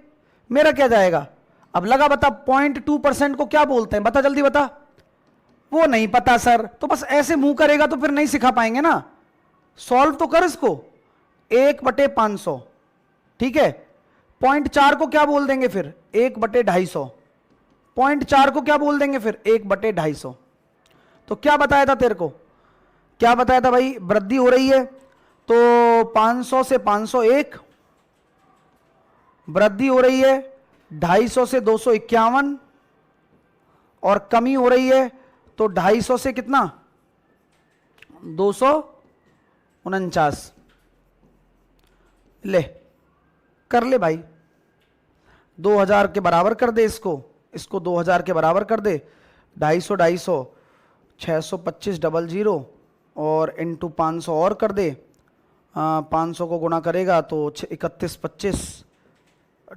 मेरा क्या जाएगा? अब लगा बता 0.2% को क्या बोलते हैं, बता जल्दी बता। वो नहीं पता सर, तो बस ऐसे मुंह करेगा तो फिर नहीं सिखा पाएंगे ना। सॉल्व तो कर इसको। 1/500, ठीक है। 0.4 को क्या बोल देंगे फिर? 1/250। 0.4 को क्या बोल देंगे फिर? 1/250। तो क्या बताया था तेरे को? क्या बताया था भाई? वृद्धि हो रही है तो 500 से 501, वृद्धि हो रही है 250 से 251, और कमी हो रही है तो 250 से कितना? 249। ले, कर ले भाई। 2000 के बराबर कर दे इसको 2000 के बराबर कर दे। 250 250 625 00 और इंटू 500 और कर दे। 500 को गुणा करेगा तो 31 25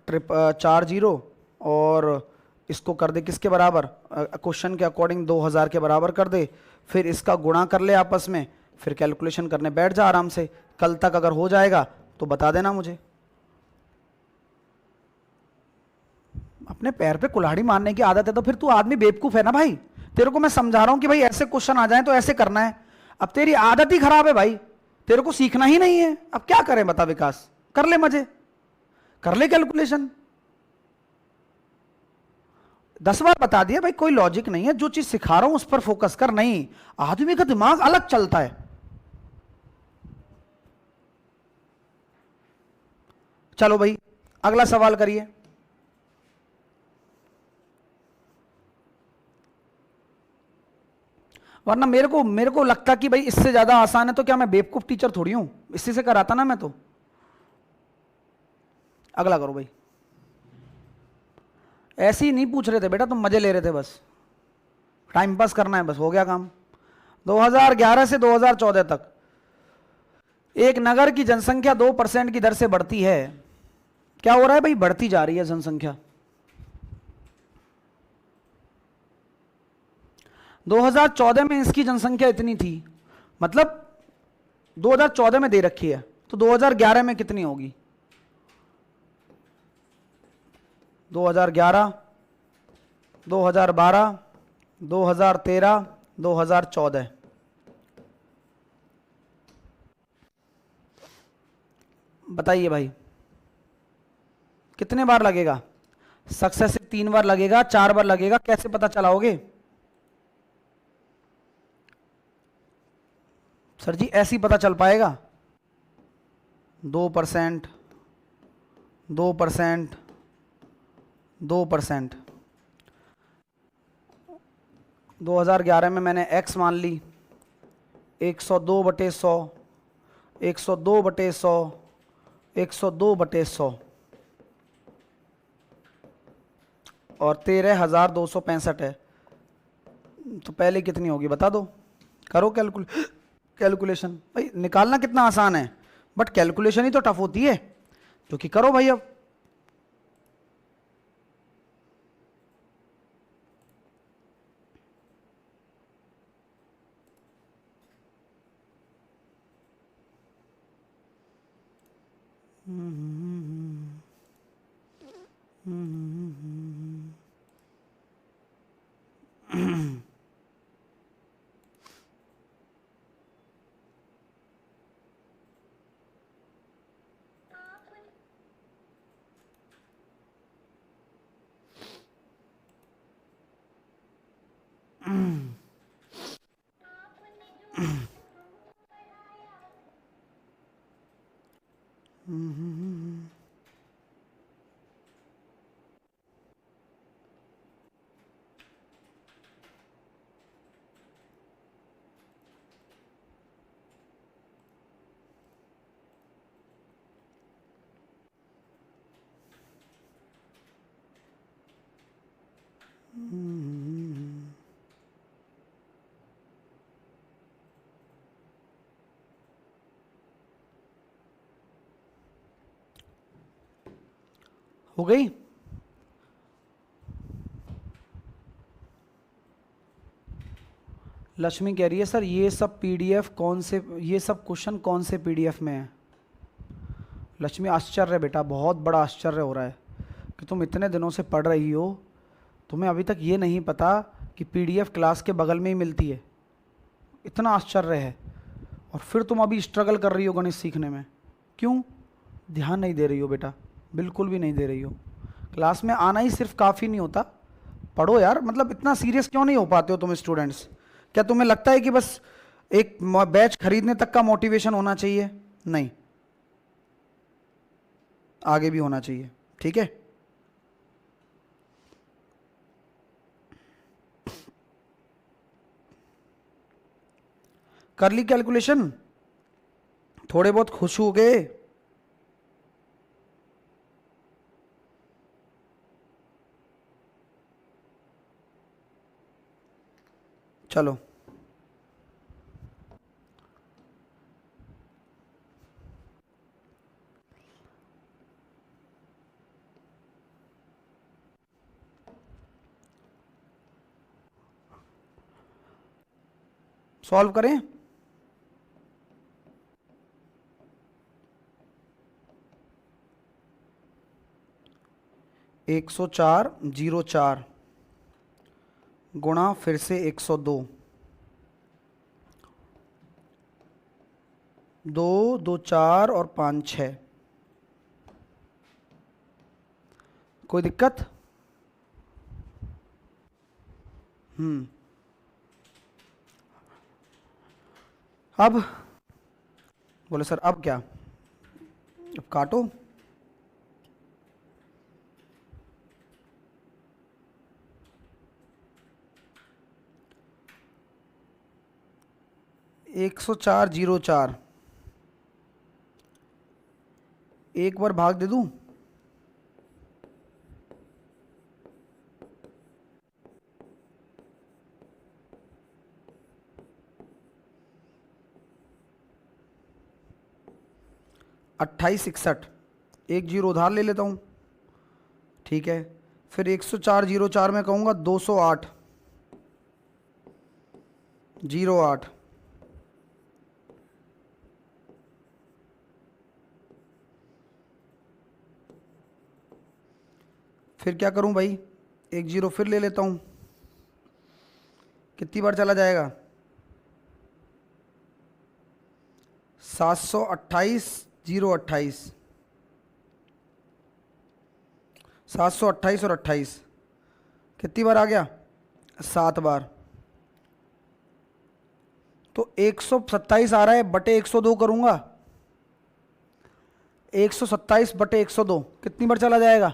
40, और इसको कर दे किसके बराबर? क्वेश्चन के अकॉर्डिंग 2000 के बराबर कर दे। फिर इसका गुणा कर ले आपस में, फिर कैलकुलेशन करने बैठ जा आराम से। कल तक अगर हो जाएगा तो बता देना मुझे। अपने पैर पे कुल्हाड़ी मारने की आदत है तो फिर तू आदमी बेवकूफ है ना भाई। तेरे को मैं समझा रहा हूं कि भाई ऐसे क्वेश्चन आ जाएं तो ऐसे करना है। अब तेरी आदत ही खराब है भाई, तेरे को सीखना ही नहीं है। अब क्या करें बता विकास? कर ले मजे, कर ले कैलकुलेशन। 10 बार बता दिया भाई, कोई लॉजिक नहीं है। जो चीज सिखा रहा हूं उस पर फोकस कर। नहीं, आदमी का दिमाग अलग चलता है। चलो भाई, अगला सवाल करिए। वरना मेरे को लगता कि भाई इससे ज्यादा आसान है तो क्या मैं बेवकूफ टीचर थोड़ी हूं, इसी से कराता ना मैं तो। अगला करो भाई। ऐसे ही नहीं पूछ रहे थे बेटा, तुम मजे ले रहे थे, बस टाइम पास करना है, बस हो गया काम। 2011 से 2014 तक एक नगर की जनसंख्या 2% की दर से बढ़ती है। क्या हो रहा है भाई? बढ़ती जा रही है जनसंख्या। 2014 में इसकी जनसंख्या इतनी थी, मतलब 2014 में दे रखी है, तो 2011 में कितनी होगी? 2011, 2012, 2013, 2014। बताइए भाई कितने बार लगेगा? सक्सेसिव 3 बार लगेगा, 4 बार लगेगा? कैसे पता चलाओगे सर जी? ऐसे ही पता चल पाएगा। 2%, 2%, 2%। 2011 में मैंने x मान ली 102/100, 102/100, 102/100, और 13,265 है। तो पहले कितनी होगी बता दो? करो कैलकुलेशन भाई। निकालना कितना आसान है, बट कैलकुलेशन ही तो टफ होती है, जो कि करो भाई अब। हो गई? लक्ष्मी कह रही है सर ये सब पीडीएफ कौन से, ये सब क्वेश्चन कौन से पीडीएफ में है? लक्ष्मी आश्चर्य बेटा, बहुत बड़ा आश्चर्य हो रहा है कि तुम इतने दिनों से पढ़ रही हो, तुम्हें अभी तक ये नहीं पता कि पीडीएफ क्लास के बगल में ही मिलती है। इतना आश्चर्य है, और फिर तुम अभी स्ट्रगल कर रही हो गणित सीखने में। क्यों? ध्यान नहीं दे रही हो बेटा, बिल्कुल भी नहीं दे रही हो। क्लास में आना ही सिर्फ काफ़ी नहीं होता, पढ़ो यार। मतलब इतना सीरियस क्यों नहीं हो पाते हो तुम स्टूडेंट्स? क्या तुम्हें लगता है कि बस एक बैच खरीदने तक का मोटिवेशन होना चाहिए? नहीं, आगे भी होना चाहिए, ठीक है? कर ली कैलकुलेशन? थोड़े बहुत खुश हो गए? चलो सॉल्व करें। एक 104.04 गुणा फिर से 102, 2 2 4 और 5 6। कोई दिक्कत? अब बोले सर अब क्या? अब काटो। एक 104.04 एक बार भाग दे दूं? अट्ठाईस 61, एक जीरो उधार ले लेता हूँ, ठीक है। फिर 104.04 में कहूँगा 208.08। फिर क्या करूँ भाई? एक जीरो फिर ले लेता हूँ, कितनी बार चला जाएगा? 728.028, 728 और 28 कितनी बार आ गया? 7 बार। तो 127 आ रहा है, बटे 102 करूंगा। 127 बटे 102 कितनी बार चला जाएगा?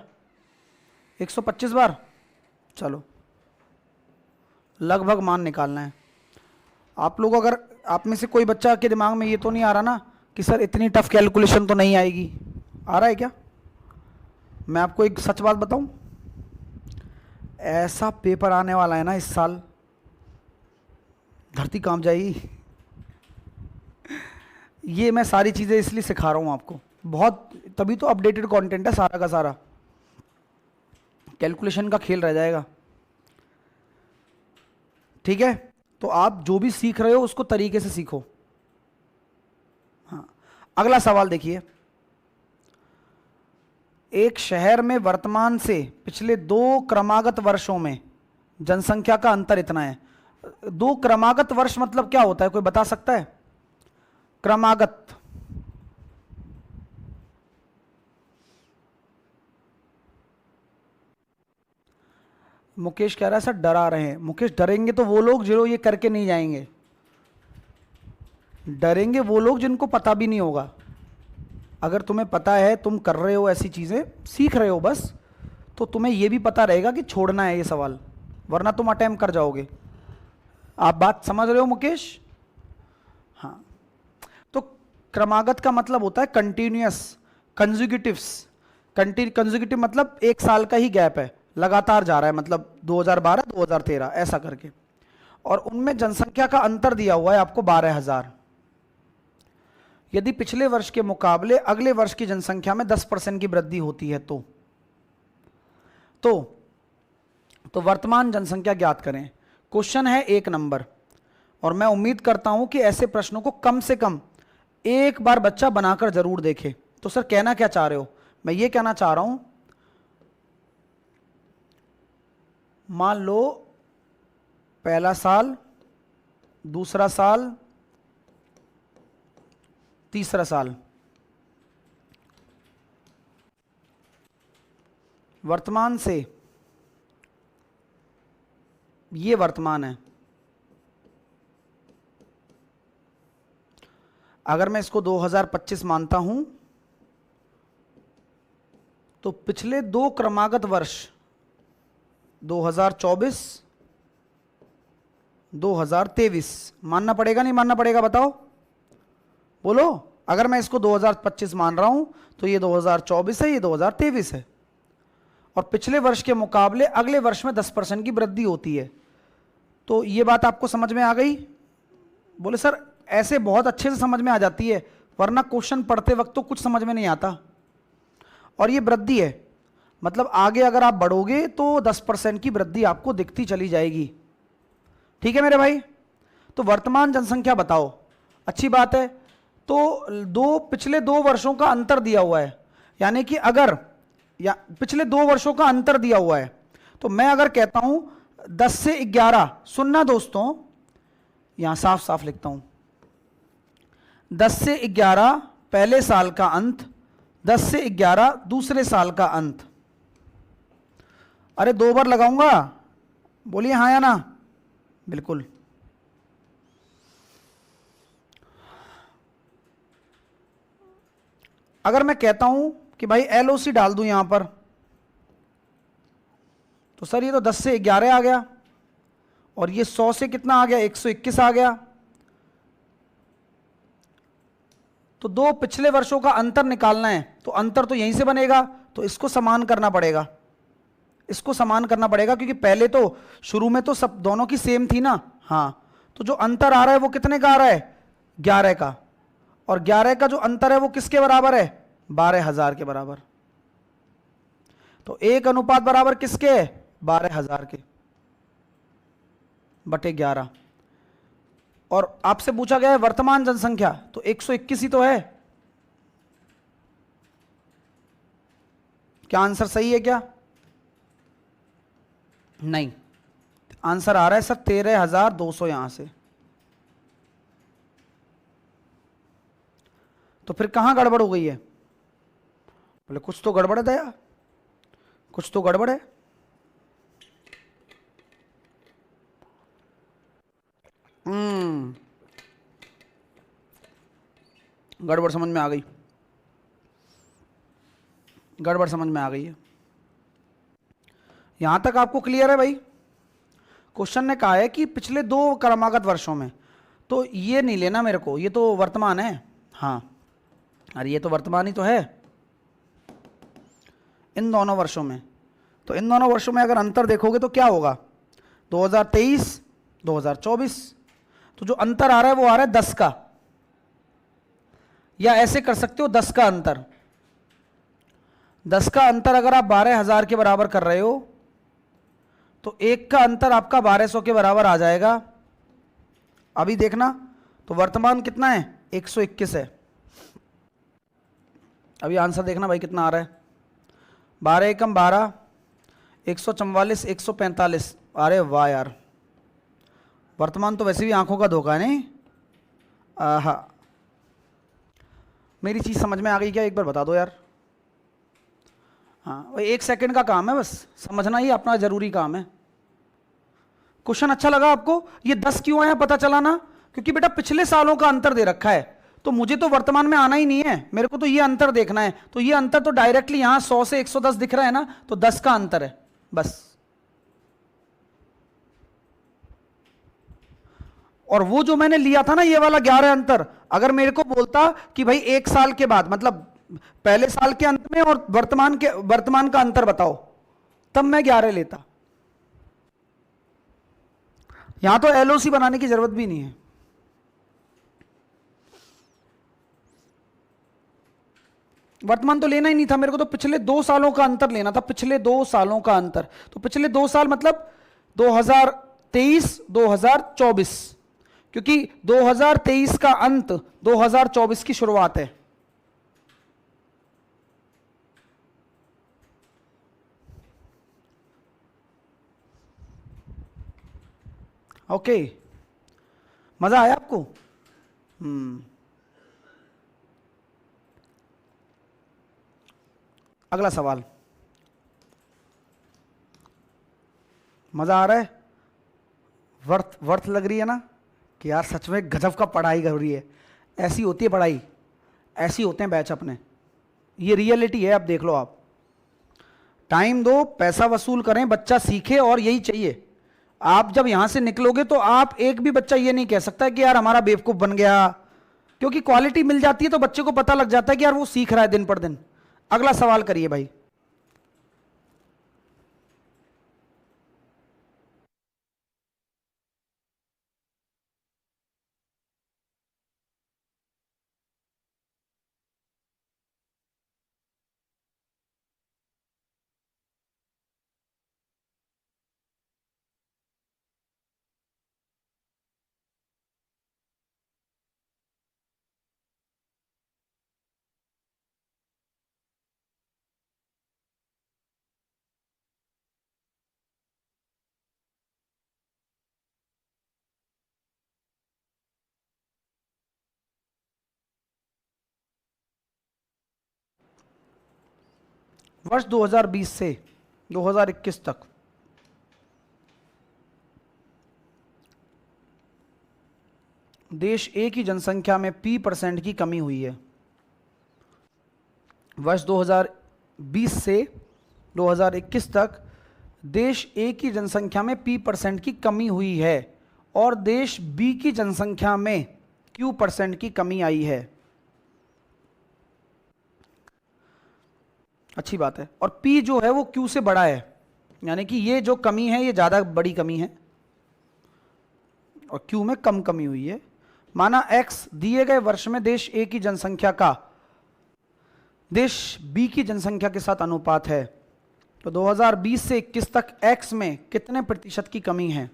125 बार। चलो लगभग मान निकालना है। आप लोग, अगर आप में से कोई बच्चा के दिमाग में ये तो नहीं आ रहा ना कि सर इतनी टफ कैलकुलेशन तो नहीं आएगी? आ रहा है क्या? मैं आपको एक सच बात बताऊं, ऐसा पेपर आने वाला है ना इस साल, धरती कांप जाएगी। ये मैं सारी चीज़ें इसलिए सिखा रहा हूँ आपको, बहुत, तभी तो अपडेटेड कंटेंट है सारा का सारा। कैलकुलेशन का खेल रह जाएगा, ठीक है? तो आप जो भी सीख रहे हो उसको तरीके से सीखो। हाँ, अगला सवाल देखिए। एक शहर में वर्तमान से पिछले 2 क्रमागत वर्षों में जनसंख्या का अंतर इतना है। 2 क्रमागत वर्ष मतलब क्या होता है, कोई बता सकता है? क्रमागत मुकेश कह रहा है सर डरा रहे हैं। मुकेश, डरेंगे तो वो लोग जो ये करके नहीं जाएंगे, डरेंगे वो लोग जिनको पता भी नहीं होगा। अगर तुम्हें पता है, तुम कर रहे हो ऐसी चीज़ें, सीख रहे हो बस, तो तुम्हें ये भी पता रहेगा कि छोड़ना है ये सवाल, वरना तुम अटेम्प्ट कर जाओगे। आप बात समझ रहे हो मुकेश? हाँ, तो क्रमागत का मतलब होता है कंटिन्यूअस, कंजिक्यूटिव्स। कंजिक्यूटिव मतलब 1 साल का ही गैप है, लगातार जा रहा है, मतलब 2012 2013 ऐसा करके। और उनमें जनसंख्या का अंतर दिया हुआ है आपको 12,000। यदि पिछले वर्ष के मुकाबले अगले वर्ष की जनसंख्या में 10% की वृद्धि होती है तो वर्तमान जनसंख्या ज्ञात करें। क्वेश्चन है 1 नंबर, और मैं उम्मीद करता हूं कि ऐसे प्रश्नों को कम से कम एक बार बच्चा बनाकर जरूर देखे। तो सर कहना क्या चाह रहे हो? मैं ये कहना चाह रहा हूं, मान लो पहला साल, दूसरा साल, तीसरा साल, वर्तमान से, ये वर्तमान है। अगर मैं इसको 2025 मानता हूं तो पिछले दो क्रमागत वर्ष 2024, 2023 मानना पड़ेगा नहीं मानना पड़ेगा? बताओ, बोलो। अगर मैं इसको 2025 मान रहा हूं तो ये 2024 है, ये 2023 है, और पिछले वर्ष के मुकाबले अगले वर्ष में 10% की वृद्धि होती है। तो ये बात आपको समझ में आ गई? बोले सर ऐसे बहुत अच्छे से समझ में आ जाती है, वरना क्वेश्चन पढ़ते वक्त तो कुछ समझ में नहीं आता। और ये वृद्धि है, मतलब आगे अगर आप बढ़ोगे तो 10% की वृद्धि आपको दिखती चली जाएगी। ठीक है मेरे भाई? तो वर्तमान जनसंख्या बताओ, अच्छी बात है। तो पिछले 2 वर्षों का अंतर दिया हुआ है, यानी कि अगर पिछले 2 वर्षों का अंतर दिया हुआ है, तो मैं अगर कहता हूं 10 से 11, सुनना दोस्तों, यहां साफ साफ लिखता हूं, 10 से 11 पहले साल का अंत, 10 से 11 दूसरे साल का अंत। अरे 2 बार लगाऊंगा, बोलिए हाँ या ना? बिल्कुल। अगर मैं कहता हूं कि भाई LOC डाल दूं यहां पर, तो सर ये तो 10 से 11 आ गया, और ये 100 से कितना आ गया? 121 आ गया। तो 2 पिछले वर्षों का अंतर निकालना है, तो अंतर तो यहीं से बनेगा, तो इसको समान करना पड़ेगा, इसको समान करना पड़ेगा, क्योंकि पहले तो शुरू में तो सब दोनों की सेम थी ना। हाँ, तो जो अंतर आ रहा है वो कितने का आ रहा है? 11 का, और 11 का जो अंतर है वो किसके बराबर है? 12,000 के बराबर। तो 1 अनुपात बराबर किसके? 12,000 के बटे 11। और आपसे पूछा गया है वर्तमान जनसंख्या, तो 121 ही तो है। क्या आंसर सही है क्या? नहीं, आंसर आ रहा है सर 13,200 यहां से। तो फिर कहां गड़बड़ हो गई है? बोले कुछ तो गड़बड़ है दया, कुछ तो गड़बड़ है। गड़बड़ समझ में आ गई, गड़बड़ समझ में आ गई है। यहां तक आपको क्लियर है भाई? क्वेश्चन ने कहा है कि पिछले 2 क्रमागत वर्षों में, तो ये नहीं लेना मेरे को, ये तो वर्तमान है। हाँ, अरे ये तो वर्तमान ही तो है इन दोनों वर्षों में। तो इन दोनों वर्षों में अगर अंतर देखोगे तो क्या होगा? 2023, 2024, तो जो अंतर आ रहा है वो आ रहा है 10 का, या ऐसे कर सकते हो 10 का अंतर। 10 का अंतर अगर आप 12,000 के बराबर कर रहे हो, तो 1 का अंतर आपका 1200 के बराबर आ जाएगा। अभी देखना, तो वर्तमान कितना है? 121 है। अभी आंसर देखना भाई कितना आ रहा है? 12 एकम 12, 144, 145। अरे वाह यार, वर्तमान तो वैसे भी आंखों का धोखा है नहीं? आहा, मेरी चीज समझ में आ गई क्या? एक बार बता दो यार। हाँ भाई, 1 सेकंड का काम है, बस समझना ही अपना जरूरी काम है। क्वेश्चन अच्छा लगा आपको? ये 10 क्यों आया पता चला ना? क्योंकि बेटा पिछले सालों का अंतर दे रखा है, तो मुझे तो वर्तमान में आना ही नहीं है, मेरे को तो ये अंतर देखना है। तो ये अंतर तो डायरेक्टली यहां 100 से 110 दिख रहा है ना, तो 10 का अंतर है बस। और वो जो मैंने लिया था ना ये वाला 11 अंतर, अगर मेरे को बोलता कि भाई 1 साल के बाद, मतलब पहले साल के अंत में और वर्तमान का अंतर बताओ, तब मैं 11 लेता। यहां तो LOC बनाने की जरूरत भी नहीं है। वर्तमान तो लेना ही नहीं था मेरे को, तो पिछले 2 सालों का अंतर लेना था, पिछले 2 सालों का अंतर। तो पिछले 2 साल मतलब 2023, 2024, क्योंकि 2023 का अंत 2024 की शुरुआत है। ओके, मजा आया आपको? अगला सवाल, मजा आ रहा है? वर्थ वर्थ लग रही है ना कि यार सच में गजब का पढ़ाई कर रही है। ऐसी होती है पढ़ाई, ऐसी होते हैं बैच अपने। ये रियलिटी है, अब देख लो आप। टाइम दो, पैसा वसूल करें, बच्चा सीखे, और यही चाहिए। आप जब यहां से निकलोगे तो आप एक भी बच्चा ये नहीं कह सकता कि यार हमारा बेवकूफ बन गया, क्योंकि क्वालिटी मिल जाती है तो बच्चे को पता लग जाता है कि यार वो सीख रहा है दिन पर दिन। अगला सवाल करिए भाई। वर्ष 2020 से 2021 तक देश ए की जनसंख्या में P% की कमी हुई है। वर्ष 2020 से 2021 तक देश ए की जनसंख्या में P% की कमी हुई है, और देश बी की जनसंख्या में Q% की कमी आई है। अच्छी बात है। और P जो है वो Q से बड़ा है, यानी कि ये जो कमी है ये ज़्यादा बड़ी कमी है, और Q में कम कमी हुई है। माना X दिए गए वर्ष में देश A की जनसंख्या का देश B की जनसंख्या के साथ अनुपात है, तो 2020 से 21 तक X में कितने प्रतिशत की कमी है?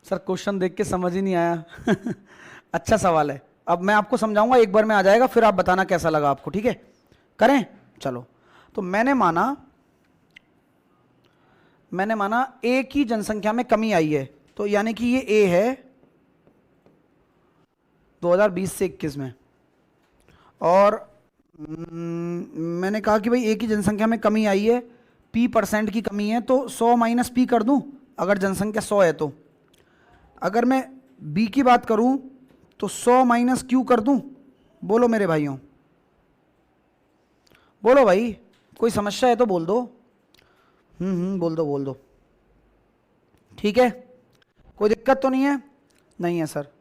सर क्वेश्चन देख के समझ ही नहीं आया। अच्छा सवाल है। अब मैं आपको समझाऊंगा, एक बार में आ जाएगा, फिर आप बताना कैसा लगा आपको। ठीक है, करें? चलो, तो मैंने माना ए की जनसंख्या में कमी आई है, तो यानी कि ये ए है 2020 से 21 में, और मैंने कहा कि भाई ए की जनसंख्या में कमी आई है, P% की कमी है, तो 100 माइनस P कर दूं अगर जनसंख्या 100 है तो। अगर मैं बी की बात करूं तो 100 माइनस Q कर दूं। बोलो मेरे भाइयों, बोलो भाई, कोई समस्या है तो बोल दो। बोल दो। ठीक है, कोई दिक्कत तो नहीं है? नहीं है सर।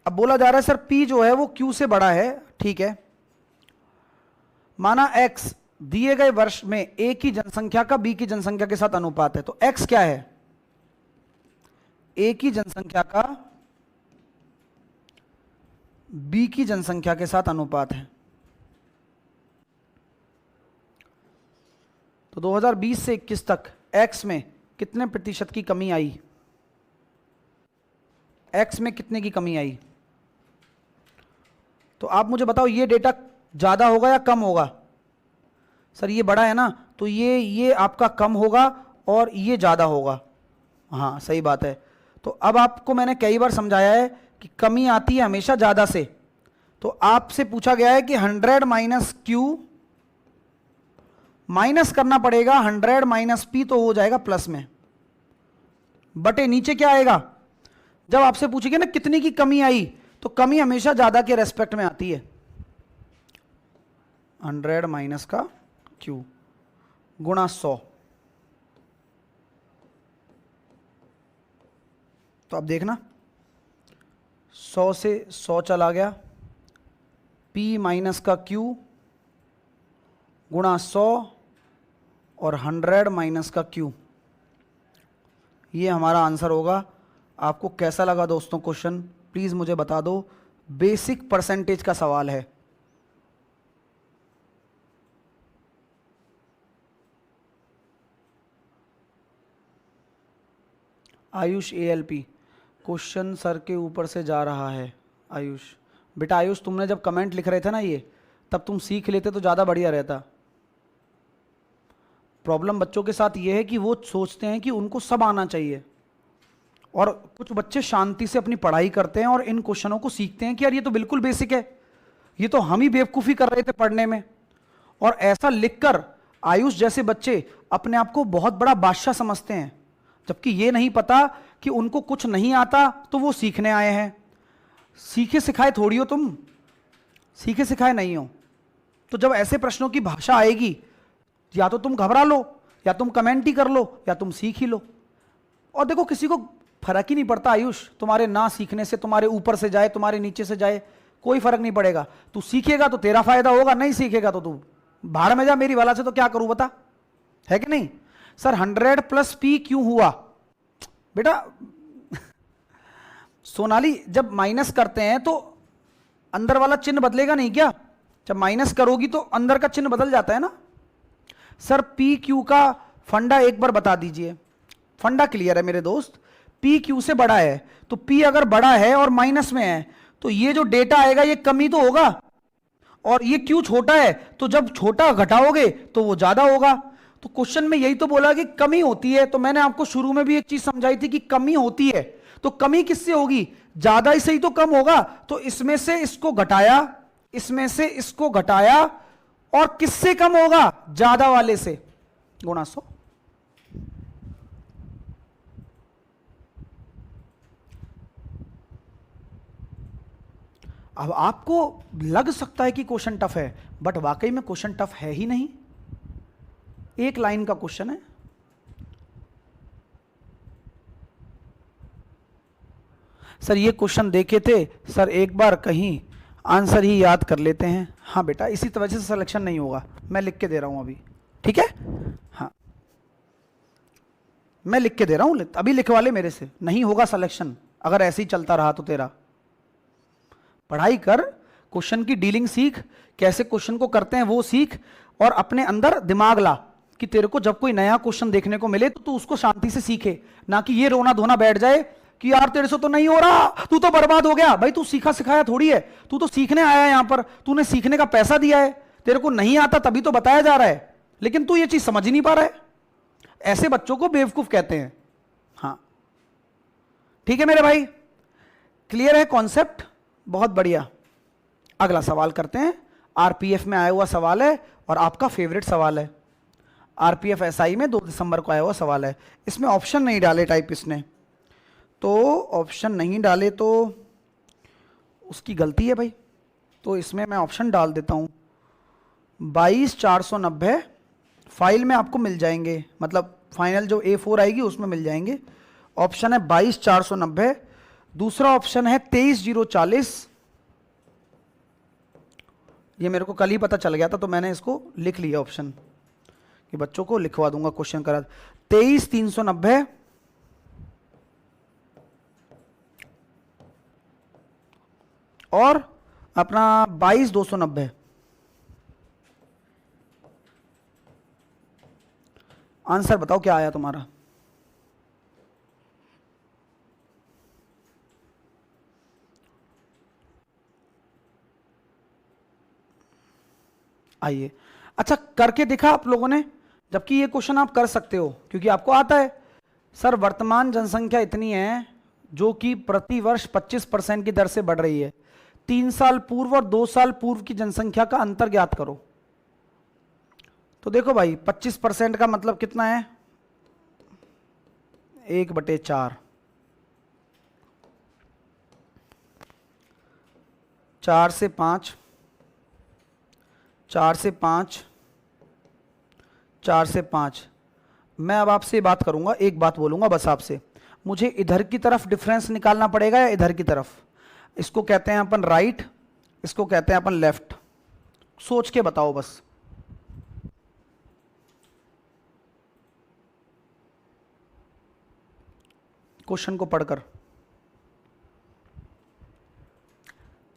अब बोला जा रहा है सर P जो है वो Q से बड़ा है। ठीक है, माना X दिए गए वर्ष में A की जनसंख्या का B की जनसंख्या के साथ अनुपात है, तो X क्या है? A की जनसंख्या का B की जनसंख्या के साथ अनुपात है। तो 2020 से 21 तक X में कितने प्रतिशत की कमी आई? X में कितने की कमी आई? तो आप मुझे बताओ, ये डेटा ज्यादा होगा या कम होगा? सर ये बड़ा है ना, तो ये आपका कम होगा और ये ज्यादा होगा। हाँ सही बात है। तो अब आपको मैंने कई बार समझाया है कि कमी आती है हमेशा ज्यादा से। तो आपसे पूछा गया है कि 100 माइनस Q माइनस करना पड़ेगा 100 माइनस P, तो हो जाएगा प्लस में, बटे नीचे क्या आएगा? जब आपसे पूछेंगे ना कितनी की कमी आई, तो कमी हमेशा ज्यादा के रेस्पेक्ट में आती है। 100 माइनस का Q गुणा 100। तो अब देखना, 100 से 100 चला गया, P माइनस का Q गुणा 100 और 100 माइनस का Q, ये हमारा आंसर होगा। आपको कैसा लगा दोस्तों क्वेश्चन, प्लीज़ मुझे बता दो। बेसिक परसेंटेज का सवाल है। आयुष ALP, क्वेश्चन सर के ऊपर से जा रहा है। आयुष, बेटा आयुष तुमने जब कमेंट लिख रहे थे ना ये, तब तुम सीख लेते तो ज़्यादा बढ़िया रहता। प्रॉब्लम बच्चों के साथ ये है कि वो सोचते हैं कि उनको सब आना चाहिए, और कुछ बच्चे शांति से अपनी पढ़ाई करते हैं और इन क्वेश्चनों को सीखते हैं कि यार ये तो बिल्कुल बेसिक है, ये तो हम ही बेवकूफ़ी कर रहे थे पढ़ने में। और ऐसा लिखकर आयुष जैसे बच्चे अपने आप को बहुत बड़ा बादशाह समझते हैं, जबकि ये नहीं पता कि उनको कुछ नहीं आता तो वो सीखने आए हैं। सीखे सिखाए थोड़ी हो तुम, सीखे सिखाए नहीं हो। तो जब ऐसे प्रश्नों की भाषा आएगी, या तो तुम घबरा लो, या तुम कमेंट ही कर लो, या तुम सीख ही लो। और देखो किसी को फर्क ही नहीं पड़ता आयुष, तुम्हारे ना सीखने से तुम्हारे ऊपर से जाए तुम्हारे नीचे से जाए, कोई फर्क नहीं पड़ेगा। तू सीखेगा तो तेरा फायदा होगा, नहीं सीखेगा तो तू भाड़ में जा, मेरी वाला से तो क्या करूं बता, है कि नहीं। सर 100 + P क्यों हुआ बेटा? सोनाली, जब माइनस करते हैं तो अंदर वाला चिन्ह बदलेगा नहीं क्या? जब माइनस करोगी तो अंदर का चिन्ह बदल जाता है ना। सर PQ का फंडा एक बार बता दीजिए। फंडा क्लियर है मेरे दोस्त, PQ से बड़ा है, तो P अगर बड़ा है और माइनस में है तो ये जो डेटा आएगा ये कमी तो होगा, और ये Q छोटा है तो जब छोटा घटाओगे तो वो ज्यादा होगा। तो क्वेश्चन में यही तो बोला कि कमी होती है। तो मैंने आपको शुरू में भी एक चीज समझाई थी कि कमी होती है, तो कमी किससे होगी? ज्यादा ही सही तो कम होगा। तो इसमें से इसको घटाया, इसमें से इसको घटाया, और किससे कम होगा? ज्यादा वाले से, गुणा 100। अब आपको लग सकता है कि क्वेश्चन टफ है, बट वाकई में क्वेश्चन टफ है ही नहीं, एक लाइन का क्वेश्चन है। सर ये क्वेश्चन देखे थे सर, एक बार कहीं आंसर ही याद कर लेते हैं। हाँ बेटा, इसी वजह से सिलेक्शन नहीं होगा, मैं लिख के दे रहा हूं अभी, ठीक है? हाँ मैं लिख के दे रहा हूं, अभी लिखवा ले मेरे से, नहीं होगा सिलेक्शन अगर ऐसे ही चलता रहा तो तेरा। पढ़ाई कर, क्वेश्चन की डीलिंग सीख, कैसे क्वेश्चन को करते हैं वो सीख, और अपने अंदर दिमाग ला कि तेरे को जब कोई नया क्वेश्चन देखने को मिले तो तू उसको शांति से सीखे, ना कि ये रोना धोना बैठ जाए कि यार तेरे से तो नहीं हो रहा, तू तो बर्बाद हो गया। भाई तू सीखा सिखाया थोड़ी है, तू तो सीखने आया है यहां पर, तूने सीखने का पैसा दिया है, तेरे को नहीं आता तभी तो बताया जा रहा है, लेकिन तू ये चीज समझ ही नहीं पा रहा है। ऐसे बच्चों को बेवकूफ कहते हैं। हाँ ठीक है मेरे भाई, क्लियर है कॉन्सेप्ट? बहुत बढ़िया। अगला सवाल करते हैं। आरपीएफ में आया हुआ सवाल है और आपका फेवरेट सवाल है। आरपीएफ एसआई में 2 दिसंबर को आया हुआ सवाल है। इसमें ऑप्शन नहीं डाले टाइपिस्ट ने, तो ऑप्शन नहीं डाले तो उसकी गलती है भाई, तो इसमें मैं ऑप्शन डाल देता हूं। 22,490 फाइल में आपको मिल जाएंगे, मतलब फाइनल जो A4 आएगी उसमें मिल जाएंगे। ऑप्शन है 22,490, दूसरा ऑप्शन है 23,040। ये मेरे को कल ही पता चल गया था तो मैंने इसको लिख लिया ऑप्शन, कि बच्चों को लिखवा दूंगा क्वेश्चन करा। 23,390 और अपना 22,290। आंसर बताओ क्या आया तुम्हारा? आइए, अच्छा करके देखा आप लोगों ने? जबकि ये क्वेश्चन आप कर सकते हो क्योंकि आपको आता है। सर वर्तमान जनसंख्या इतनी है जो कि प्रति वर्ष 25% की दर से बढ़ रही है। 3 साल पूर्व और 2 साल पूर्व की जनसंख्या का अंतर ज्ञात करो। तो देखो भाई 25% का मतलब कितना है? 1/4। 4 से 5, 4 से 5, 4 से 5। मैं अब आपसे बात करूंगा, एक बात बोलूंगा बस आपसे, मुझे इधर की तरफ डिफरेंस निकालना पड़ेगा या इधर की तरफ? इसको कहते हैं अपन राइट, इसको कहते हैं अपन लेफ्ट। सोच के बताओ बस। क्वेश्चन को पढ़कर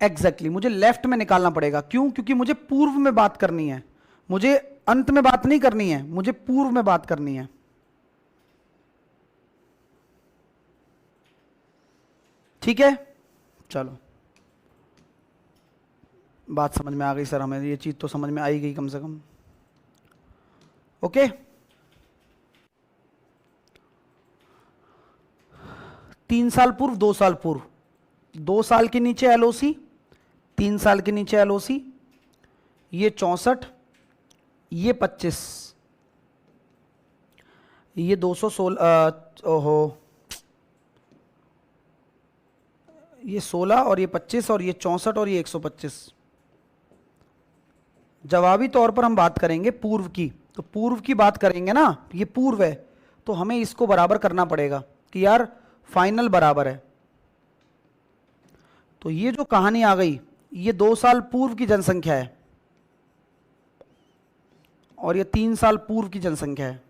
एग्जैक्टली मुझे लेफ्ट में निकालना पड़ेगा। क्यों? क्योंकि मुझे पूर्व में बात करनी है, मुझे अंत में बात नहीं करनी है, मुझे पूर्व में बात करनी है। ठीक है, चलो बात समझ में आ गई सर, हमें ये चीज़ तो समझ में आई गई कम से कम। ओके, 3 साल पूर्व, 2 साल पूर्व, 2 साल के नीचे एलओसी, 3 साल के नीचे एलओसी, ये 64, ये 25, ये 216, ओहो, ये 16 और ये 25 और ये 64 और ये 125। जवाबी तौर पर हम बात करेंगे पूर्व की, तो पूर्व की बात करेंगे ना, ये पूर्व है तो हमें इसको बराबर करना पड़ेगा कि यार फाइनल बराबर है। तो ये जो कहानी आ गई, ये 2 साल पूर्व की जनसंख्या है और ये 3 साल पूर्व की जनसंख्या है,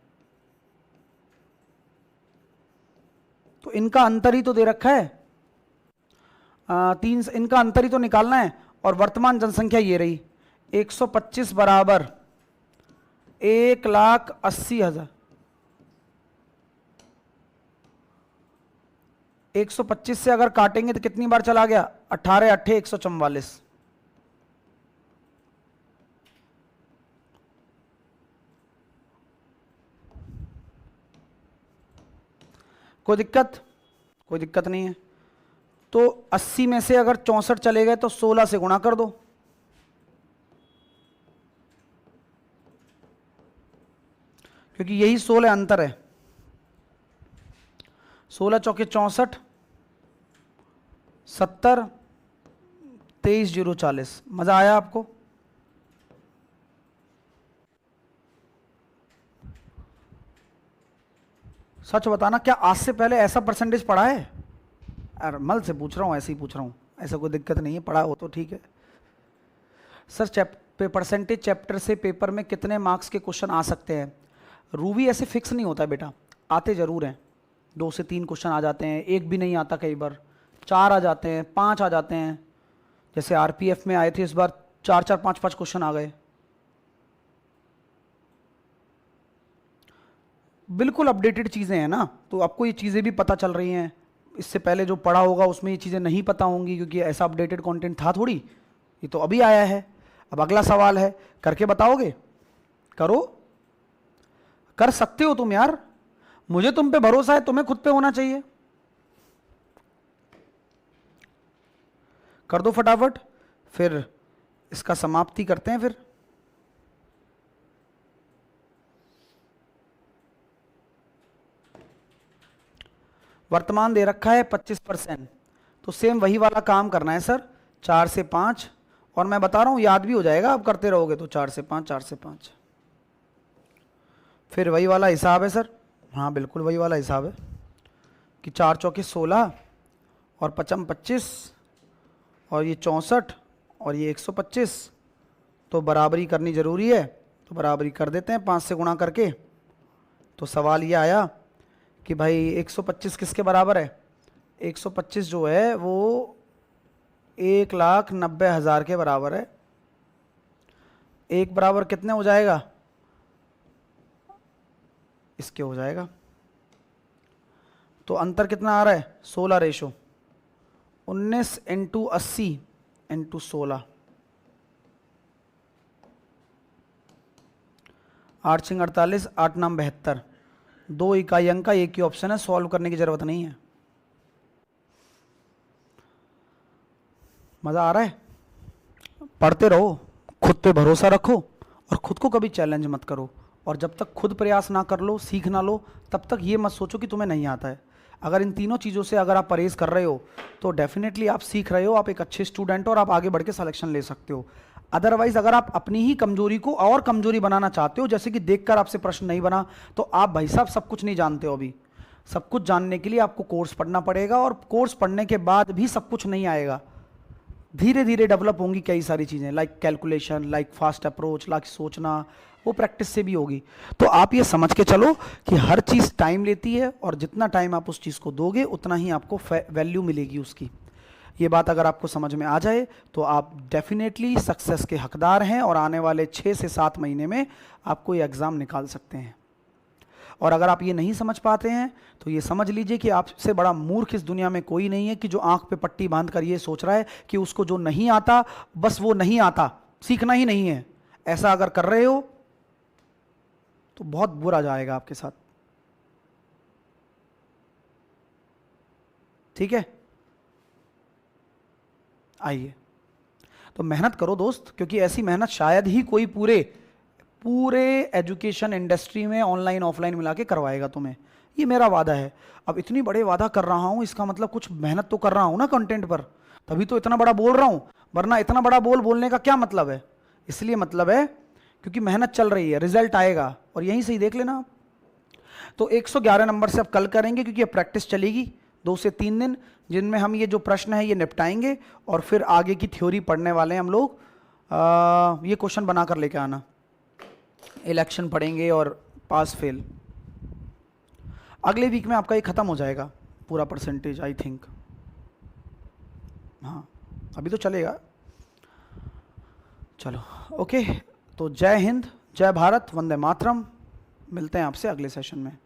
तो इनका अंतर ही तो दे रखा है, इनका अंतर ही तो निकालना है। और वर्तमान जनसंख्या ये रही 125 बराबर 1,80,000, 125 से अगर काटेंगे तो कितनी बार चला गया, 18 अट्ठे 144। कोई दिक्कत? कोई दिक्कत नहीं है। तो 80 में से अगर 64 चले गए तो 16 से गुणा कर दो, क्योंकि यही 16 अंतर है। 16 चौके 64, 70, 23 जीरो 40। मजा आया आपको? सच बताना, क्या आज से पहले ऐसा परसेंटेज पढ़ा है? अरे मल से पूछ रहा हूँ, ऐसे ही पूछ रहा हूँ, ऐसा कोई दिक्कत नहीं है, पढ़ा हो तो ठीक है। सर परसेंटेज चैप्टर से पेपर में कितने मार्क्स के क्वेश्चन आ सकते हैं? रूबी ऐसे फिक्स नहीं होता है बेटा, आते ज़रूर हैं, 2 से 3 क्वेश्चन आ जाते हैं, एक भी नहीं आता, कई बार 4 आ जाते हैं, 5 आ जाते हैं। जैसे आरपीएफ में आए थे इस बार 4-4, 5-5 क्वेश्चन आ गए। बिल्कुल अपडेटेड चीज़ें हैं ना, तो आपको ये चीज़ें भी पता चल रही हैं। इससे पहले जो पढ़ा होगा उसमें ये चीज़ें नहीं पता होंगी, क्योंकि ऐसा अपडेटेड कंटेंट था थोड़ी, ये तो अभी आया है। अब अगला सवाल है, करके बताओगे? करो, कर सकते हो तुम यार, मुझे तुम पे भरोसा है, तुम्हें खुद पे होना चाहिए। कर दो फटाफट, फिर इसका समाप्ति करते हैं। फिर वर्तमान दे रखा है 25%, तो सेम वही वाला काम करना है सर, 4 से 5, और मैं बता रहा हूं याद भी हो जाएगा, आप करते रहोगे तो 4 से 5, 4 से 5, फिर वही वाला हिसाब है सर। हाँ बिल्कुल वही वाला हिसाब है कि 4 चौके 16 और 5 25 और ये 64 और ये 125, तो बराबरी करनी ज़रूरी है, तो बराबरी कर देते हैं 5 से गुणा करके। तो सवाल ये आया कि भाई 125 किसके बराबर है? 125 जो है वो 1,90,000 के बराबर है। एक बराबर कितने हो जाएगा? इसके हो जाएगा। तो अंतर कितना आ रहा है? 16 रेशो 19 इंटू 80 इंटू 16, 8 6 48, 8 9 72, 2 इकाई अंक का एक ही ऑप्शन है, सॉल्व करने की जरूरत नहीं है। मजा आ रहा है? पढ़ते रहो, खुद पे भरोसा रखो और खुद को कभी चैलेंज मत करो। और जब तक खुद प्रयास ना कर लो, सीख ना लो, तब तक ये मत सोचो कि तुम्हें नहीं आता है। अगर इन तीनों चीज़ों से अगर आप परहेज कर रहे हो तो डेफिनेटली आप सीख रहे हो, आप एक अच्छे स्टूडेंट हो और आप आगे बढ़ के सिलेक्शन ले सकते हो। अदरवाइज अगर आप अपनी ही कमजोरी को और कमजोरी बनाना चाहते हो, जैसे कि देखकर आपसे प्रश्न नहीं बना, तो आप भाई साहब सब कुछ नहीं जानते हो। अभी सब कुछ जानने के लिए आपको कोर्स पढ़ना पड़ेगा, और कोर्स पढ़ने के बाद भी सब कुछ नहीं आएगा। धीरे धीरे डेवलप होंगी कई सारी चीज़ें, like calculation, like fast approach, like सोचना, वो प्रैक्टिस से भी होगी। तो आप ये समझ के चलो कि हर चीज़ टाइम लेती है, और जितना टाइम आप उस चीज़ को दोगे उतना ही आपको वैल्यू मिलेगी उसकी। ये बात अगर आपको समझ में आ जाए तो आप डेफिनेटली सक्सेस के हकदार हैं, और आने वाले 6 से 7 महीने में आपको ये एग्ज़ाम निकाल सकते हैं। और अगर आप ये नहीं समझ पाते हैं तो ये समझ लीजिए कि आपसे बड़ा मूर्ख इस दुनिया में कोई नहीं है कि जो आंख पे पट्टी बांध कर ये सोच रहा है कि उसको जो नहीं आता बस वो नहीं आता, सीखना ही नहीं है। ऐसा अगर कर रहे हो तो बहुत बुरा जाएगा आपके साथ। ठीक है, आइए तो मेहनत करो दोस्त, क्योंकि ऐसी मेहनत शायद ही कोई पूरे पूरे एजुकेशन इंडस्ट्री में ऑनलाइन ऑफलाइन मिला के करवाएगा तुम्हें। ये मेरा वादा है। अब इतनी बड़े वादा कर रहा हूं, इसका मतलब कुछ मेहनत तो कर रहा हूं ना कंटेंट पर, तभी तो इतना बड़ा बोल रहा हूं, वरना इतना बड़ा बोलने का क्या मतलब है। इसलिए मतलब है क्योंकि मेहनत चल रही है, रिजल्ट आएगा। और यहीं से ही देख लेना आप। तो 111 नंबर से अब कल करेंगे, क्योंकि अब प्रैक्टिस चलेगी 2 से 3 दिन, जिनमें हम ये जो प्रश्न है ये निपटाएंगे और फिर आगे की थ्योरी पढ़ने वाले हैं हम लोग। ये क्वेश्चन बनाकर लेके आना, इलेक्शन पढ़ेंगे और पास फेल। अगले वीक में आपका ये खत्म हो जाएगा पूरा परसेंटेज, आई थिंक। हाँ अभी तो चलेगा। चलो ओके, तो जय हिंद, जय भारत, वंदे मातरम। मिलते हैं आपसे अगले सेशन में।